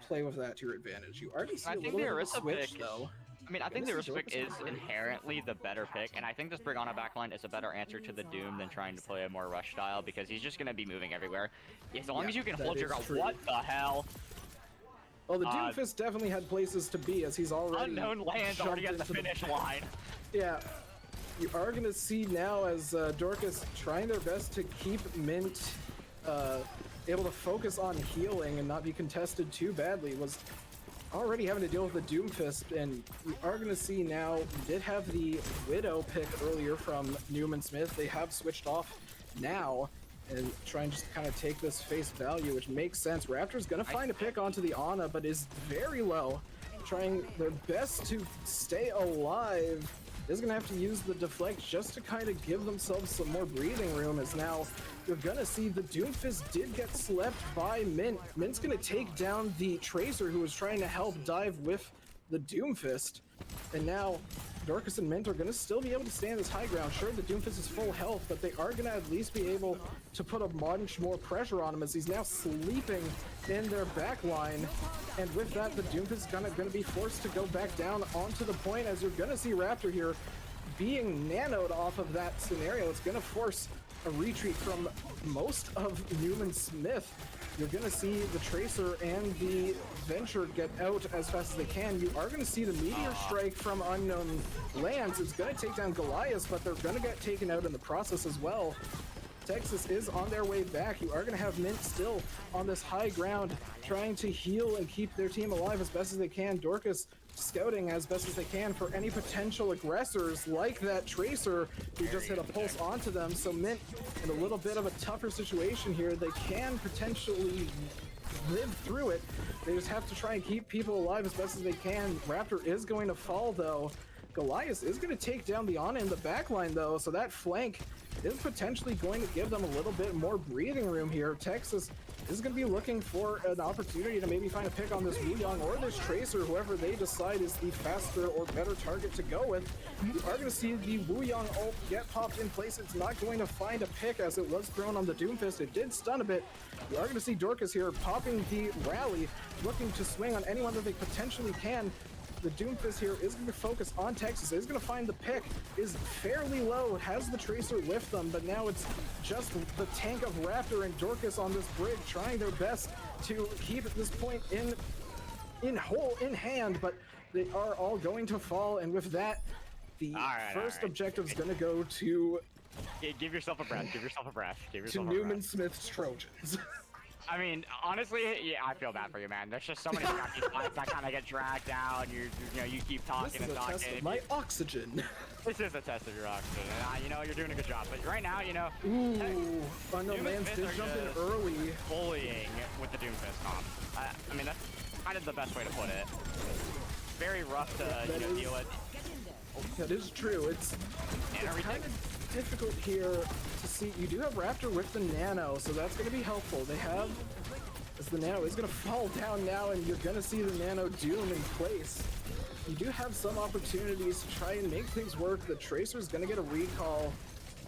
play with that to your advantage. You already see a little bit of a switch though. I mean, I think the Orisa pick is inherently the better pick, and I think this Brigana backline is a better answer to the Doom than trying to play a more rush style, because he's just going to be moving everywhere. As long as you can hold your ground. What the hell? Well, the Doomfist definitely had places to be, as he's already unknown lands already at the finish line. Yeah. You are going to see now as Dorcas trying their best to keep Mint able to focus on healing and not be contested too badly, was already having to deal with the Doomfist, and we are going to see now, we did have the Widow pick earlier from Newman Smith. They have switched off now and try and just kind of take this face value, which makes sense. Raptor's going to find a pick onto the Ana, but is very low, trying their best to stay alive. Is going to have to use the deflect just to kind of give themselves some more breathing room, as now you're going to see the Doomfist did get slept by Mint. Mint's going to take down the Tracer, who was trying to help dive with the Doomfist. And now Dorcas and Mint are going to still be able to stand this high ground. Sure, the Doomfist is full health, but they are going to at least be able to put a bunch more pressure on him, as he's now sleeping in their back line. And with that, the Doomfist is going to be forced to go back down onto the point, as you're going to see Raptor here being nanoed off of that scenario. It's going to force a retreat from most of Newman Smith. You're going to see the Tracer and the Venture get out as fast as they can. You are going to see the Meteor Strike from unknown lands. It's going to take down Goliath, but they're going to get taken out in the process as well. Texas is on their way back. You are going to have Mint still on this high ground, trying to heal and keep their team alive as best as they can. Dorcas scouting as best as they can for any potential aggressors like that Tracer who just hit a pulse onto them. So Mint in a little bit of a tougher situation here. They can potentially live through it. They just have to try and keep people alive as best as they can. Raptor is going to fall though. Goliath is going to take down the Ana in the backline though, so that flank is potentially going to give them a little bit more breathing room here. Texas is going to be looking for an opportunity to maybe find a pick on this Wu Yang or this Tracer, whoever they decide is the faster or better target to go with. You are going to see the Wu Yang ult get popped in place. It's not going to find a pick, as it was thrown on the Doomfist. It did stun a bit. You are going to see Dorcas here popping the rally, looking to swing on anyone that they potentially can. The Doomfist here is going to focus on Texas, is going to find the pick, is fairly low, has the Tracer lift them, but now it's just the tank of Raptor and Dorcas on this bridge trying their best to keep this point in hand, but they are all going to fall, and with that, the first objective is going to go to... Give yourself a breath, give yourself a breath, to Newman Smith's Trojans. I mean, honestly, yeah, I feel bad for you, man. There's just so many scrappy spots that kind of get dragged down. You know, you keep talking This is and a talking. test of my oxygen. This is a test of your oxygen, and you know, you're doing a good job. But right now, you know, Ooh, Unknown Doomfist Lands did are jump in just early. bullying with the Doomfist comp. I mean, that's kind of the best way to put it. Very rough to deal with. That is true. It's kind of difficult here to see. You do have Raptor with the Nano, so that's going to be helpful. They have, as the Nano is going to fall down now, and you're going to see the Nano Doom in place. You do have some opportunities to try and make things work. The Tracer's going to get a recall,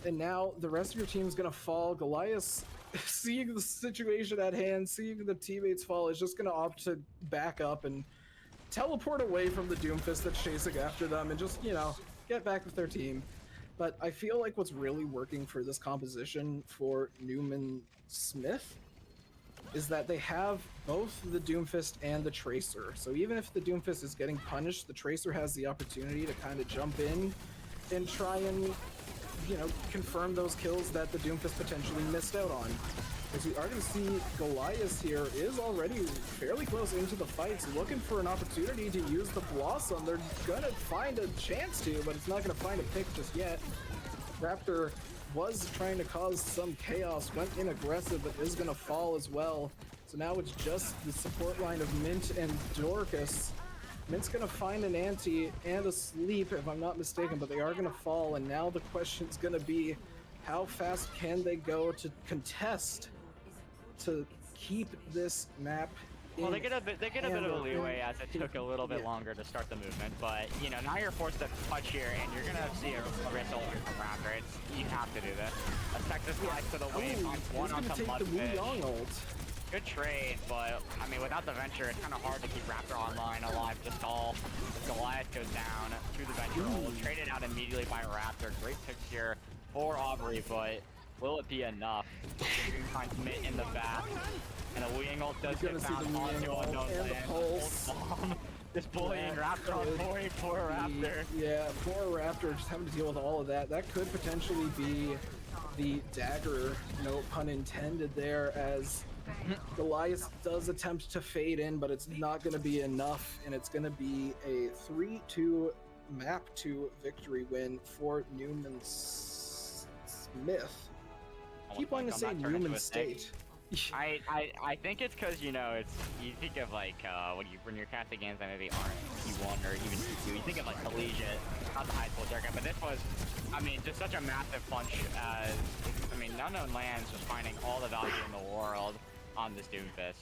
and now the rest of your team is going to fall. Goliath, seeing the situation at hand, seeing the teammates fall, is just going to opt to back up and teleport away from the Doomfist that's chasing after them and just, you know, get back with their team. But I feel like what's really working for this composition for Newman Smith is that they have both the Doomfist and the Tracer. So even if the Doomfist is getting punished, the Tracer has the opportunity to kind of jump in and try and, you know, confirm those kills that the Doomfist potentially missed out on. As we are going to see Goliath here is already fairly close into the fights, looking for an opportunity to use the Blossom. They're going to find a chance to, but it's not going to find a pick just yet. Raptor was trying to cause some chaos, went in aggressive, but is going to fall as well. So now it's just the support line of Mint and Dorcas. Mint's going to find an anti and a sleep, if I'm not mistaken, but they are going to fall, and now the question's going to be, how fast can they go to contest to keep this map? Well, they get a bit of a leeway as it took a little bit longer to start the movement, but you know, now you're forced to touch here, and you're gonna see a wrestle from Raptor. You have to do this. A Texas slice to the wave on one on some Mudfish. Good trade, but I mean, without the venture, it's kind of hard to keep Raptor online, alive to stall. Goliath goes down to the venture roll, traded out immediately by Raptor. Great picks here for Aubrey, but will it be enough? Finds Mint in the back, and a wing ult does get found onto Unknown Lands. Just bullying Raptor on poor Raptor. Yeah, poor Raptor just having to deal with all of that. That could potentially be the dagger, no pun intended there, as Goliath does attempt to fade in, but it's not going to be enough, and it's going to be a 3-2 map 2 victory win for Newman Smith. Keep wanting to say Newman State. I think it's because, you know, it's, you think of like when you're casting games that maybe aren't T1 or even T2, you think of like collegiate, not the high school circuit, but this was, I mean, just such a massive punch as, I mean, Unknown Lands just finding all the value in the world on this Doomfist.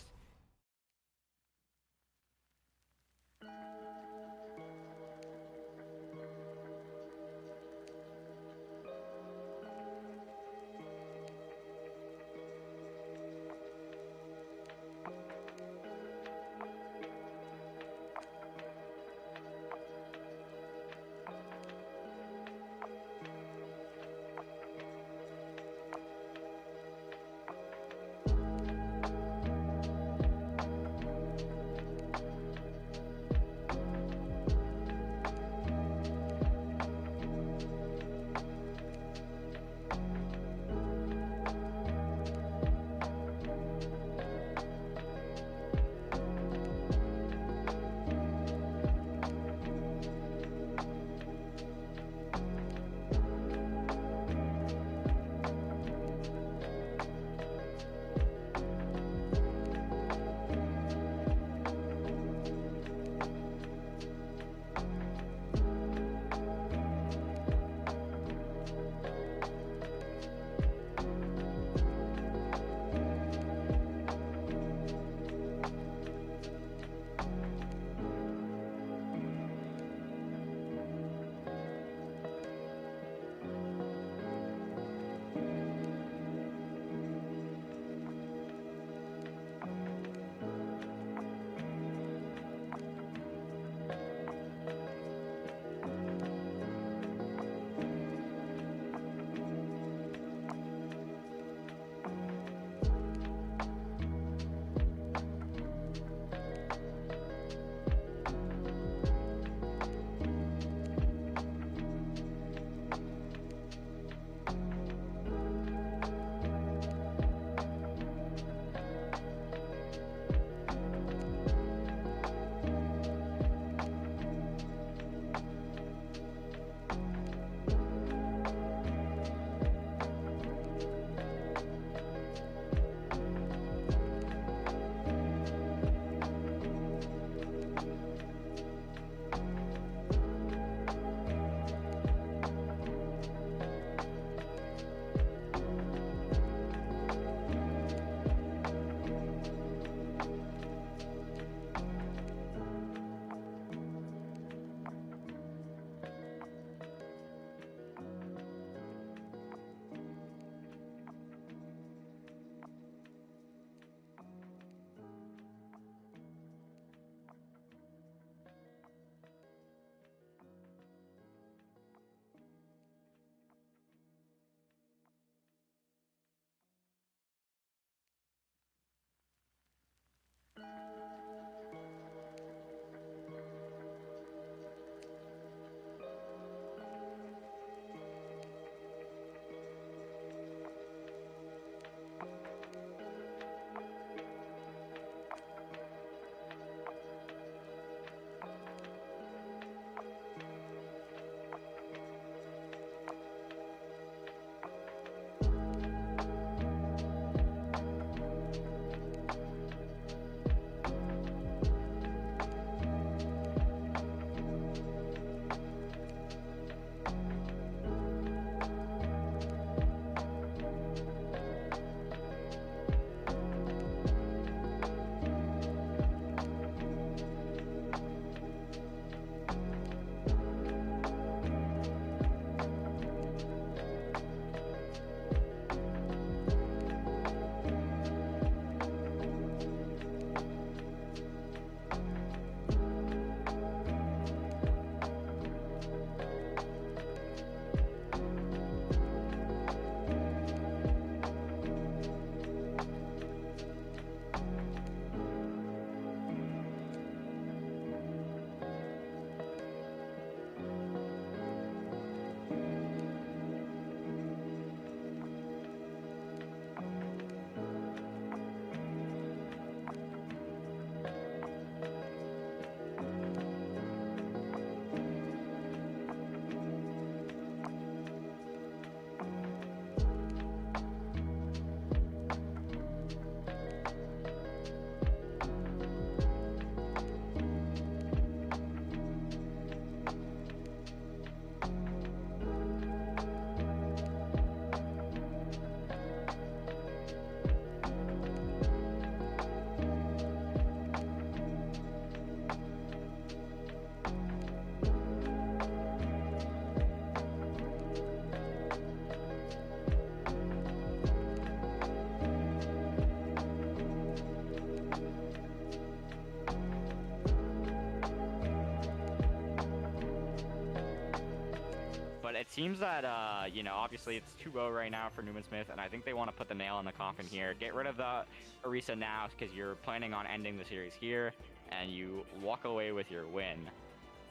it seems that, you know, obviously it's 2-0 right now for Newman Smith, and I think they want to put the nail in the coffin here. Get rid of the Orisa now, because you're planning on ending the series here, and you walk away with your win,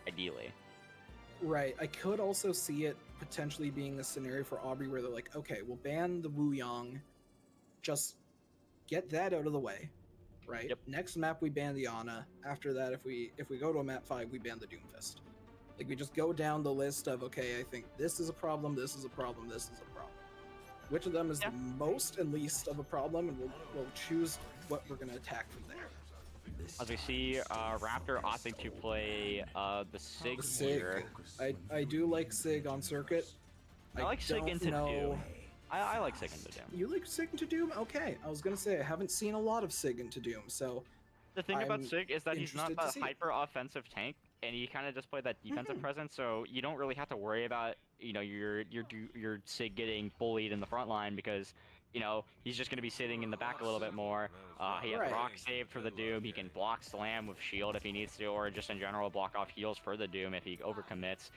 ideally. Right. I could also see it potentially being a scenario for Aubrey where they're like, okay, we'll ban the Wu Yang, just get that out of the way, right? Yep. Next map we ban the Ana. After that, if we go to a map 5, we ban the Doomfist. Like, we just go down the list of, okay, I think this is a problem, this is a problem, this is a problem. Which of them is the most and least of a problem, and we'll choose what we're going to attack from there. As we see, Raptor opting to play the Sig here. I do like Sig on circuit. I like Sig into Doom. I like Sig into Doom. You like Sig into Doom? Okay. I was going to say, I haven't seen a lot of Sig into Doom, so... The thing about Sig is that he's not that hyper-offensive tank, and you kind of just play that defensive presence, so you don't really have to worry about, you know, your Sig getting bullied in the front line, because, you know, he's just going to be sitting in the back a little bit more. He has rock saved for the Doom. He can block slam with shield if he needs to, or just in general block off heals for the Doom if he overcommits.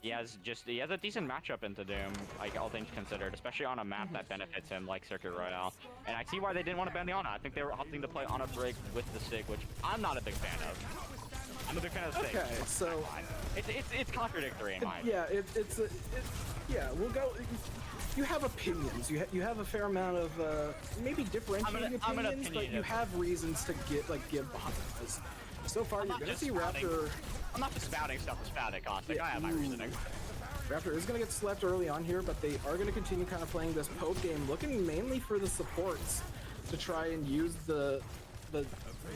He has a decent matchup into Doom, like all things considered, especially on a map that benefits him like Circuit Royale. And I see why they didn't want to ban the Ana. I think they were opting to play Ana Brig with the Sig, which I'm not a big fan of. I'm a big fan of the Sig. Okay, so it's contradictory in my opinion. Yeah, we'll go. You have opinions. You have a fair amount of maybe differentiating opinions, but you have reasons to give behind them. So far, you're gonna see Raptor. I'm not just spouting stuff to spout it, Caustic. I have my reasoning. Raptor is going to get slept early on here, but they are going to continue kind of playing this poke game, looking mainly for the supports to try and use the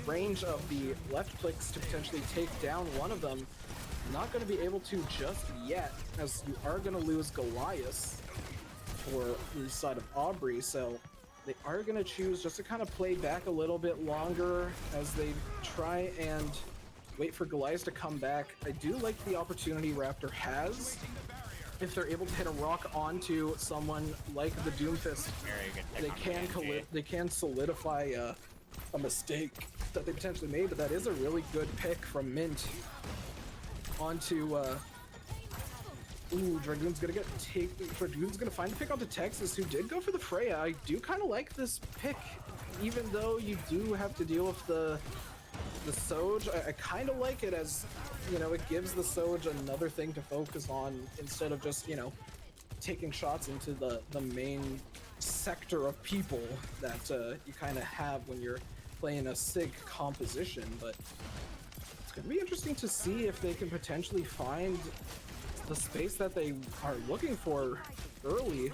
range of the left clicks to potentially take down one of them. Not going to be able to just yet, as you are going to lose Goliath for the side of Aubrey, so they are going to choose just to kind of play back a little bit longer as they try and wait for Goliath to come back. I do like the opportunity Raptor has if they're able to hit a rock onto someone like the Doomfist. They can solidify a mistake that they potentially made, but that is a really good pick from Mint onto Dragoon's gonna find a pick onto Texas, who did go for the Freya. I do kind of like this pick, even though you do have to deal with the Soj. I kind of like it, as, you know, it gives the Soj another thing to focus on instead of just, you know, taking shots into the main sector of people that you kind of have when you're playing a Sig composition. But it's going to be interesting to see if they can potentially find the space that they are looking for early.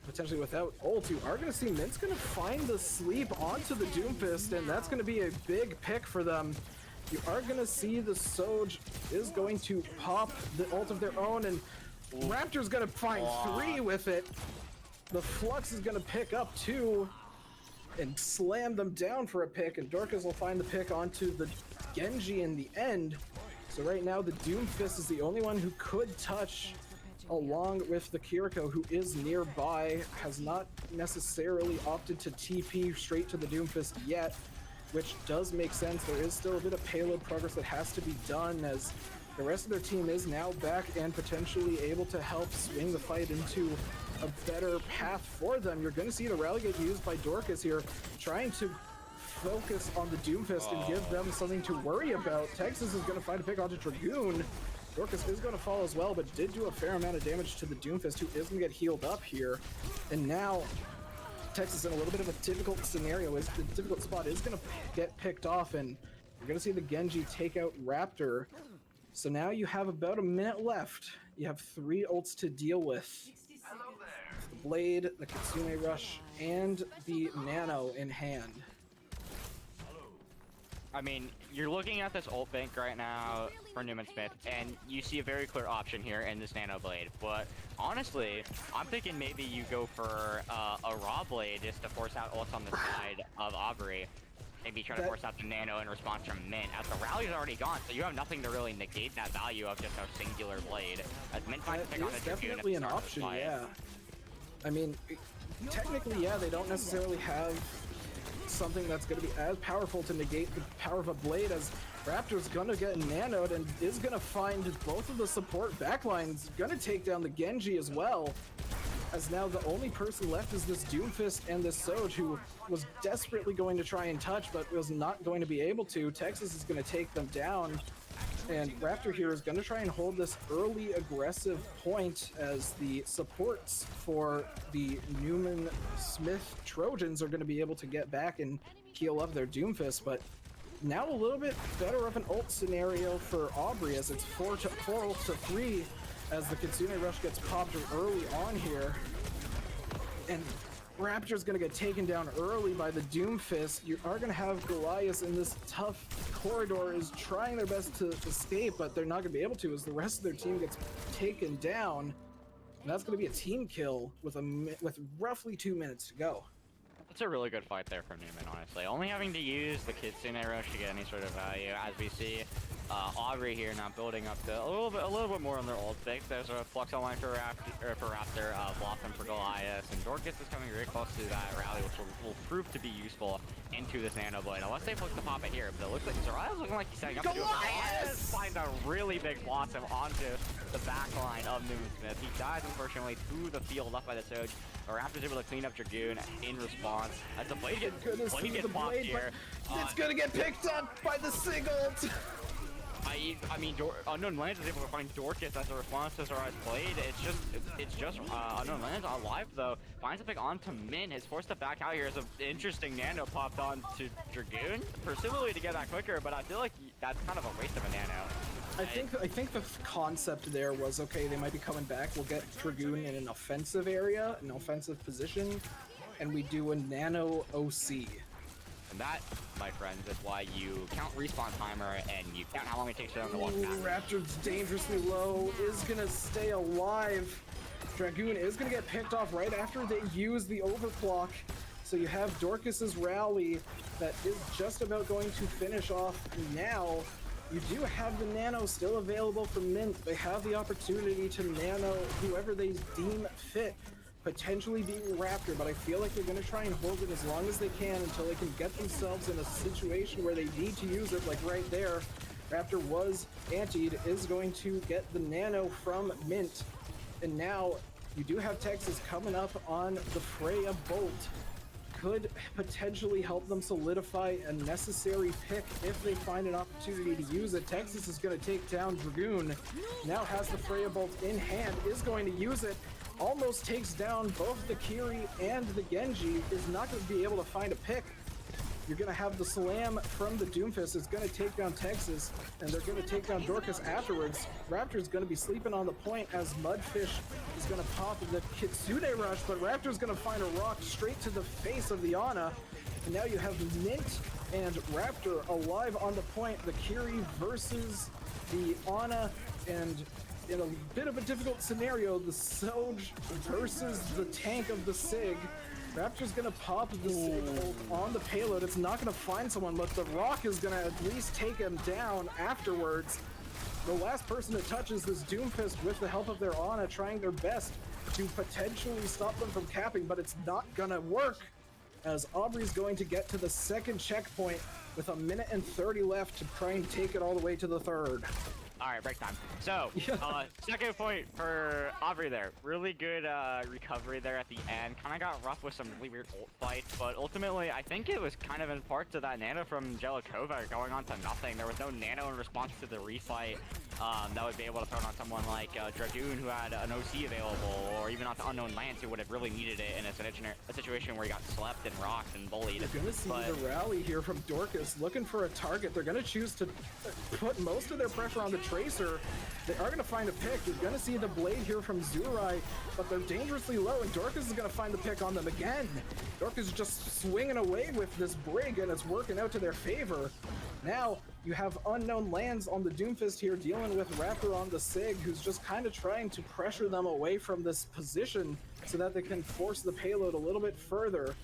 Potentially without ult, you are going to see Mint's going to find the sleep onto the Doomfist, and that's going to be a big pick for them. You are going to see the Soj is going to pop the ult of their own, and Raptor's going to find 3 with it. The Flux is going to pick up 2 and slam them down for a pick, and Dorcas will find the pick onto the Genji in the end. So right now the Doomfist is the only one who could touch, along with the Kiriko, who is nearby. Has not necessarily opted to TP straight to the Doomfist yet, which does make sense. There is still a bit of payload progress that has to be done, as the rest of their team is now back and potentially able to help swing the fight into a better path for them. You're going to see the rally get used by Dorcas here, trying to focus on the Doomfist and give them something to worry about. Texas is going to find a pick onto Dragoon. Dorcas is going to fall as well, but did do a fair amount of damage to the Doomfist, who is going to get healed up here. And now Texas in a little bit of a difficult scenario. Is the difficult spot is going to get picked off, and you're going to see the Genji take out Raptor. So now you have about a minute left. You have 3 ults to deal with. The Blade, the Kitsune Rush, and the Nano in hand. I mean, you're looking at this ult bank right now for Newman Smith, and you see a very clear option here in this Nano Blade. But honestly, I'm thinking maybe you go for a Raw Blade just to force out ults on the side of Aubrey. Maybe try to force out the Nano in response from Mint, as the rally's already gone, so you have nothing to really negate that value of just a singular Blade. As Mint finds to pick on a Dragoon definitely an option, yeah. I mean, technically, yeah, they don't necessarily have something that's going to be as powerful to negate the power of a Blade, as Raptor's gonna get nanoed and is gonna find both of the support backlines, gonna take down the Genji as well. As now the only person left is this Doomfist and this Soj, who was desperately going to try and touch, but was not going to be able to. TexSef is going to take them down, and Raptor here is going to try and hold this early aggressive point as the supports for the Newman Smith Trojans are going to be able to get back and heal up their Doomfist, but now a little bit better of an ult scenario for Aubrey, as it's 4 to 3 as the Kitsune Rush gets popped early on here. And Raptor's gonna get taken down early by the Doomfist. You are gonna have Goliath in this tough corridor, is trying their best to escape, but they're not gonna be able to as the rest of their team gets taken down. And that's gonna be a team kill with roughly 2 minutes to go. That's a really good fight there from Newman, honestly. Only having to use the Kitsune Rush to get any sort of value, as we see Aubrey here now building up to a little bit more on their ult pick. There's a Flux online for Raptor, Blossom for Goliath, and Dorcas is coming very close to that rally, which will prove to be useful into this Nano Blade. Unless they look to pop it here, but it looks like Zaraya's looking like he's setting up to do it. Goliath finds a really big Blossom onto the back line of Newman Smith. He dies, unfortunately, to the field left by the Soj. Raptor's able to clean up Dragoon in response. As the Blade gets popped here. It's gonna get picked up by the Sigurd! I mean, Unknown Lands is able to find Dorcas as a response to Zarai's Blade. It's just Unknown Lands alive though. Finds a pick onto Min. Is forced to back out here as an interesting nano popped on to Dragoon. Presumably to get that quicker, but I feel like that's kind of a waste of a nano. I think the concept there was, okay, they might be coming back. We'll get Dragoon in an offensive area, an offensive position, and we do a nano OC. And that, my friends, is why you count respawn timer and you count how long it takes for them to walk back. Raptor's dangerously low, is gonna stay alive. Dragoon is gonna get picked off right after they use the overclock. So you have Dorcas's rally that is just about going to finish off now. You do have the nano still available for Mint. They have the opportunity to nano whoever they deem fit, potentially being Raptor, but I feel like they're going to try and hold it as long as they can until they can get themselves in a situation where they need to use it, like right there. Raptor was antied, is going to get the nano from Mint, and now you do have TexSef coming up on the Freya Bolt. Could potentially help them solidify a necessary pick if they find an opportunity to use it. TexSef is going to take down Dragoon, now has the Freya Bolt in hand, is going to use it, almost takes down both the Kiri and the Genji, is not going to be able to find a pick. You're going to have the Slam from the Doomfist, is going to take down TexSef, and they're going to take down Dorcas afterwards. Raptor's going to be sleeping on the point as Mudfish is going to pop the Kitsune Rush, but Raptor's going to find a rock straight to the face of the Ana. And now you have Mint and Raptor alive on the point. The Kiri versus the Ana, and in a bit of a difficult scenario, the Soj versus the tank of the Sig. Raptor's gonna pop the Sig ult on the payload. It's not gonna find someone, but the rock is gonna at least take him down afterwards. The last person that touches this Doomfist with the help of their Ana, trying their best to potentially stop them from capping, but it's not gonna work, as Aubrey's going to get to the second checkpoint with 1 minute and 30 left to try and take it all the way to the third. All right, break time. So, second point for Aubrey there. Really good recovery there at the end. Kind of got rough with some really weird ult fights, but ultimately, I think it was kind of in part to that nano from Jellikova going on to nothing. There was no nano in response to the refight that would be able to throw it on someone like Dragoon, who had an OC available, or even onto Unknown Lance, who would have really needed it in a situation where he got slept and rocked and bullied. You're going to see the rally here from Dorcas, looking for a target. They're going to choose to put most of their pressure on the Tracer. They are going to find a pick. You're going to see the blade here from Zurai, but they're dangerously low, and Dorcas is going to find the pick on them again. Dorcas is just swinging away with this Brig, and it's working out to their favor. Now, you have Unknown Lands on the Doomfist here, dealing with Raptor on the Sig, who's just kind of trying to pressure them away from this position so that they can force the payload a little bit further.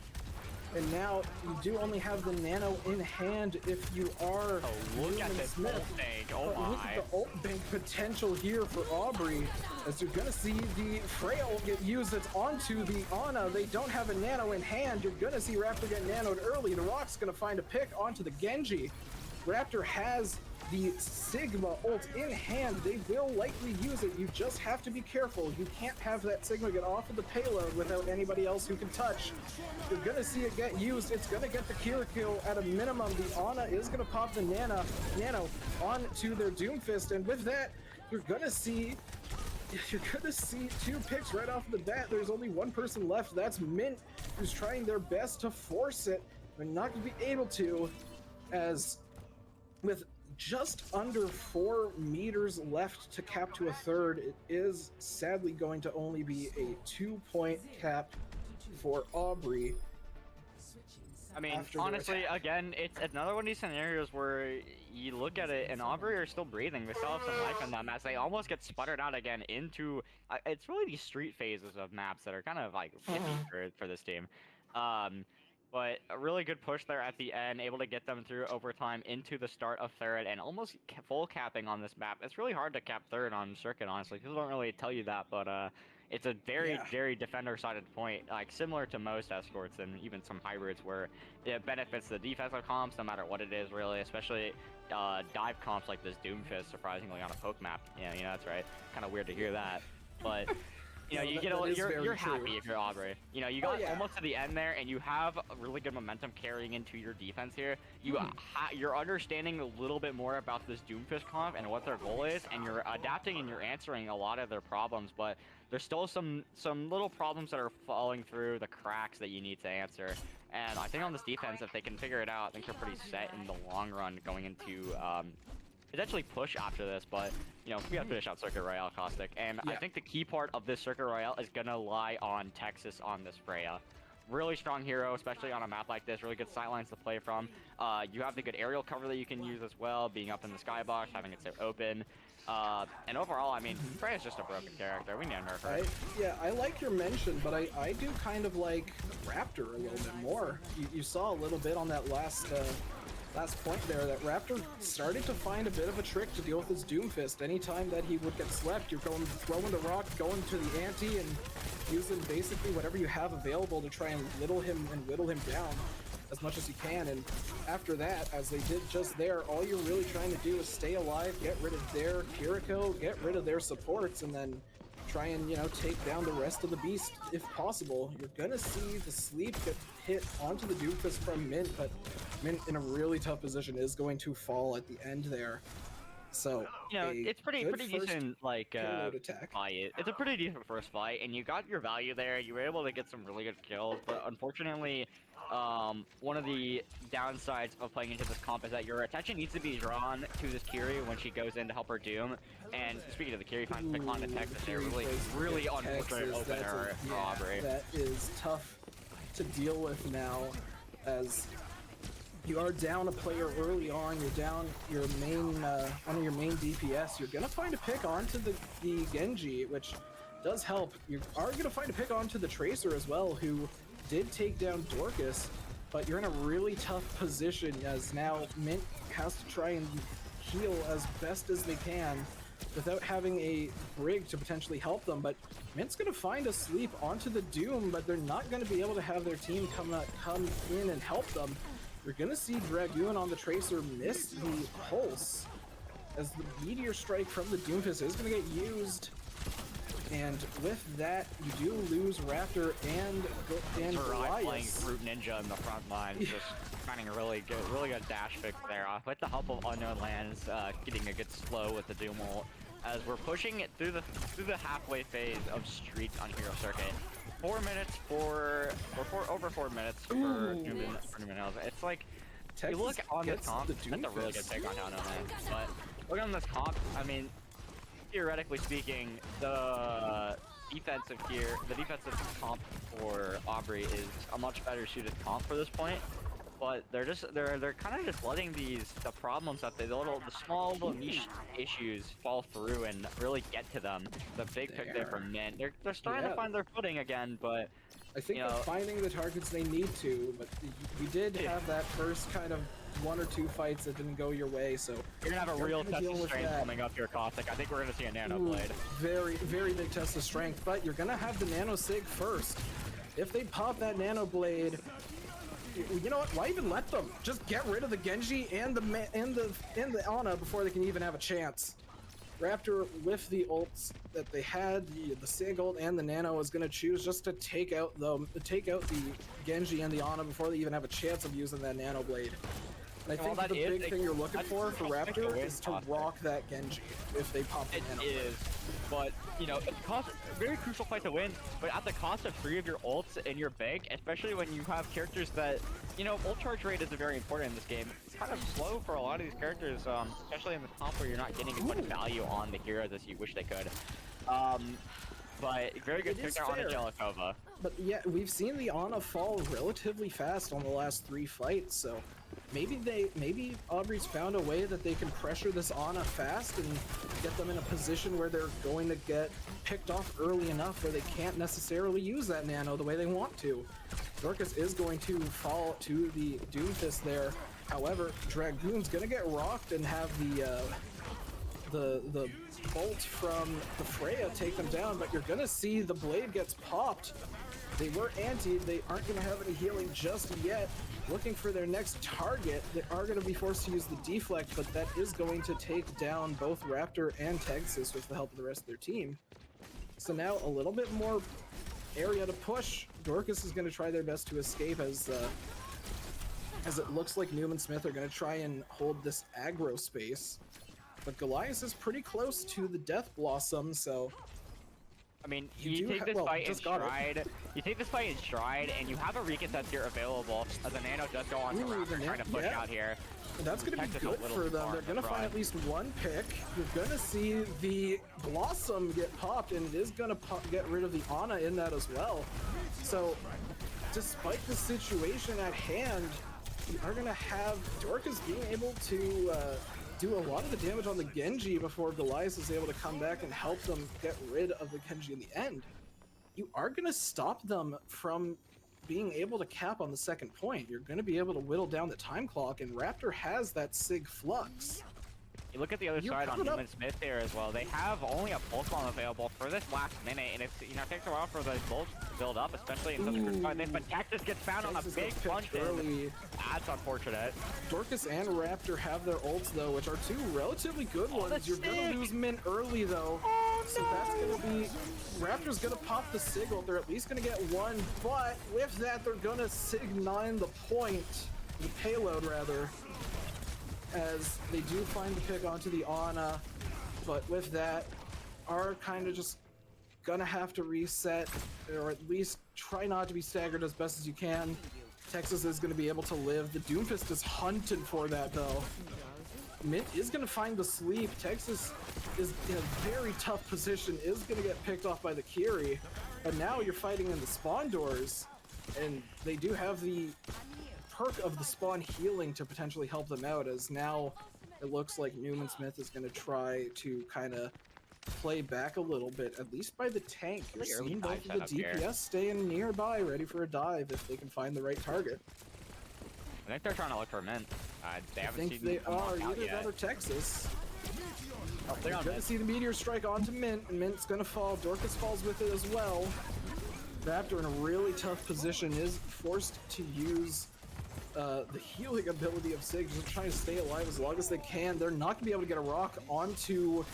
And now you do only have the nano in hand if you are look at this ult bank. Oh my. Look at the ult bank potential here for Aubrey, as you're gonna see the Freya ult get used. It's onto the Ana. They don't have a nano in hand. You're gonna see Raptor get nanoed early. The Rock's gonna find a pick onto the Genji. Raptor has the Sigma ult in hand. They will likely use it. You just have to be careful. You can't have that Sigma get off of the payload without anybody else who can touch. You're gonna see it get used. It's gonna get the Kira kill at a minimum. The Ana is gonna pop the Nano onto their Doomfist, and with that, you're gonna see two picks right off the bat. There's only one person left. That's Mint, who's trying their best to force it. They're not gonna be able to, as with just under 4 meters left to cap to a third, it is sadly going to only be a 2-point cap for Aubrey. I mean, honestly, again, it's another one of these scenarios where you look at it and Aubrey are still breathing. They still have some life in that match. They almost get sputtered out again into... it's really these street phases of maps that are kind of like iffy for this team. But a really good push there at the end, able to get them through overtime into the start of third and almost full capping on this map. It's really hard to cap third on circuit, honestly. People don't really tell you that, but it's a very defender-sided point, like similar to most escorts and even some hybrids where it benefits the defensive comps no matter what it is, really, especially dive comps like this Doomfist, surprisingly, on a poke map. Yeah, you know, that's right. Kind of weird to hear that, but... You know, you're happy if you're Aubrey. You know, you got almost to the end there, and you have a really good momentum carrying into your defense here. You're understanding a little bit more about this Doomfist comp and what their goal is, and you're adapting and you're answering a lot of their problems. But there's still some little problems that are falling through the cracks that you need to answer. And I think on this defense, if they can figure it out, I think they're pretty set in the long run going into. Potentially push after this, but you know, we gotta finish out Circuit Royale, Caustic, and I think the key part of this Circuit Royale is gonna lie on Texas on this Freya. Really strong hero, especially on a map like this. Really good sightlines to play from. You have the good aerial cover that you can use as well, being up in the skybox, having it sit open. And overall, I mean, Freya's just a broken character. We need to nerf her. Yeah, I like your mention, but I do kind of like Raptor a little bit more. You saw a little bit on that last point there that Raptor started to find a bit of a trick to deal with his Doomfist. Anytime that he would get swept, you're throwing the rock, going to the ante, and using basically whatever you have available to try and whittle him down as much as you can. And after that, as they did just there, all you're really trying to do is stay alive, get rid of their Kiriko, get rid of their supports, and then try and, you know, take down the rest of the beast if possible. You're gonna see the sleep get hit onto the Doomfist from Mint, but Mint in a really tough position is going to fall at the end there. So you know, it's pretty decent, like fight. It's a pretty decent first fight, and you got your value there. You were able to get some really good kills, but unfortunately, one of the downsides of playing into this comp is that your attention needs to be drawn to this Kiri when she goes in to help her Doom. And speaking of the Kiri, finds pick on the Texas there, really unfortunate open error for Aubrey. That is tough to deal with now, as you are down a player early on. You're down your main one of your main DPS. You're gonna find a pick onto the Genji, which does help. You are gonna find a pick onto the Tracer as well, who did take down Dorcas, but you're in a really tough position as now Mint has to try and heal as best as they can without having a Brig to potentially help them. But Mint's gonna find a sleep onto the Doom, but they're not gonna be able to have their team come in and help them. You're gonna see Dragoon on the Tracer miss the pulse, as the Meteor Strike from the Doomfist is gonna get used. And with that, you do lose Raptor and Goliath playing Goliath. Brute Ninja in the front line, just finding a really good dash fix there. With the help of Unknown Lands, getting a good slow with the Doom ult, as we're pushing it through the halfway phase of Streets on Hero Circuit. 4 minutes over 4 minutes for Newman. It's like, Texas, you look on this comp, the that's a really good pick on Unknown Lands, but look on this comp, I mean, theoretically speaking, the defensive comp for Aubrey is a much better suited comp for this point. But they're kind of just letting the problems that the small little niche issues fall through and really get to them. The big pick there from Mint. They're starting to find their footing again, but I think they're finding the targets they need to. But we did have that first kind of 1 or 2 fights that didn't go your way, so you're gonna have a real test of strength coming up here, Caustic. I think we're gonna see a Nano Blade. Very big test of strength, but you're gonna have the Nano Sig first. If they pop that Nano Blade, You know what? Why even let them? Just get rid of the Genji and the Ana before they can even have a chance. Raptor with the ults that they had, the Sig ult and the Nano, is going to choose just to take out the Genji and the Ana before they even have a chance of using that Nano Blade. And I think the big thing you're looking for Raptor is to rock that Genji if they pop the Nano. It is, but you know, it's very crucial fight to win, but at the cost of 3 of your ults in your bank, especially when you have characters that, you know, ult charge rate is very important in this game. It's kind of slow for a lot of these characters, especially in the top where you're not getting as much value on the heroes as you wish they could. But very good pick there on Angelikova. But yeah, we've seen the Ana fall relatively fast on the last 3 fights, so maybe Aubrey's found a way that they can pressure this Ana fast and get them in a position where they're going to get picked off early enough where they can't necessarily use that Nano the way they want to. Dorcas is going to fall to the Doomfist there. However, Dragoon's gonna get rocked and have the bolt from the Freya take them down, but you're gonna see the blade gets popped. They were antied, they aren't gonna have any healing just yet. Looking for their next target, they are gonna be forced to use the deflect, but that is going to take down both Raptor and TexSef with the help of the rest of their team. So now a little bit more area to push. Dorcas is gonna try their best to escape as it looks like Newman Smith are gonna try and hold this aggro space. But Goliath is pretty close to the Death Blossom, so... I mean, you take this fight in stride. You take this fight in stride, and you have a reconcept here available as the Nano does go on to Raptor, trying to push out here. And that's going to be good for them. They're going to find at least one pick. You're going to see the Blossom get popped, and it is going to get rid of the Ana in that as well. So, despite the situation at hand, you are going to have Dorcas being able to do a lot of the damage on the Genji before Goliath is able to come back and help them get rid of the Genji in the end. You are going to stop them from being able to cap on the second point. You're going to be able to whittle down the time clock, and Raptor has that Sig Flux. You look at the other side on Newman Smith here as well. They have only a pulse bomb available for this last minute, and it's, you know, it takes a while for the bolts to build up, especially in such a crucial fight. But TexSef gets found on a big punch early. That's unfortunate. Dorcas and Raptor have their ults though, which are 2 relatively good ones. You're gonna lose Mint early though, so that's gonna be Raptor's gonna pop the Sig ult. They're at least gonna get 1, but with that, they're gonna Sig 9 the point, the payload rather. As they do find the pick onto the Ana, but with that, are kind of just gonna have to reset, or at least try not to be staggered as best as you can. TexSef is gonna be able to live. The Doomfist is hunting for that though. Mint is gonna find the sleep. TexSef is in a very tough position, is gonna get picked off by the Kiri, but now you're fighting in the spawn doors, and they do have the perk of the spawn healing to potentially help them out, as now it looks like Newman Smith is going to try to kind of play back a little bit, at least by the tank. You're seeing both of the DPS staying nearby, ready for a dive if they can find the right target. I think they're trying to look for Mint. They haven't seen they are, either that or TexSef. They're going to see the Meteor Strike onto Mint, and Mint's going to fall. Dorcas falls with it as well. Raptor in a really tough position is forced to use the healing ability of Sig, just trying to stay alive as long as they can. They're not going to be able to get a rock onto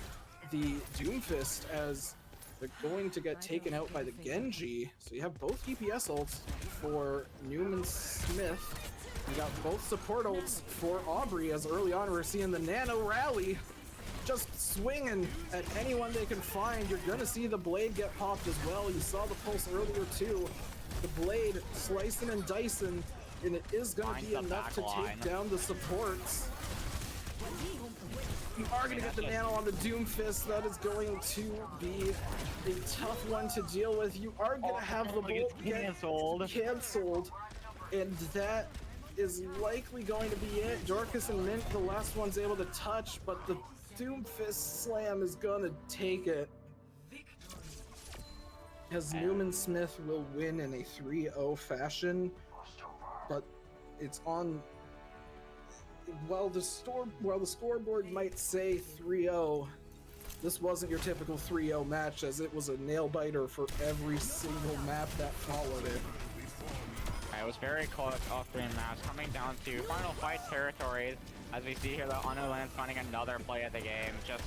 the Doomfist as they're going to get taken out by the Genji. So you have both DPS ults for Newman Smith. You got both support ults for Aubrey, as early on we're seeing the Nano rally, just swinging at anyone they can find. You're going to see the blade get popped as well. You saw the pulse earlier too. The blade slicing and dicing, and it is going to be enough to take down the supports. You are going to get the Nano on the Doomfist. That is going to be a tough one to deal with. You are going to have the bolt get canceled, and that is likely going to be it. Dorcas and Mint, the last one's able to touch, but the Doomfist slam is going to take it, as Newman Smith will win in a 3-0 fashion. But it's on, while the scoreboard might say 3-0, this wasn't your typical 3-0 match, as it was a nail biter for every single map that followed it. it was very close off green maps, coming down to final fight territory. As we see here, the Uno Lance finding another play of the game. Just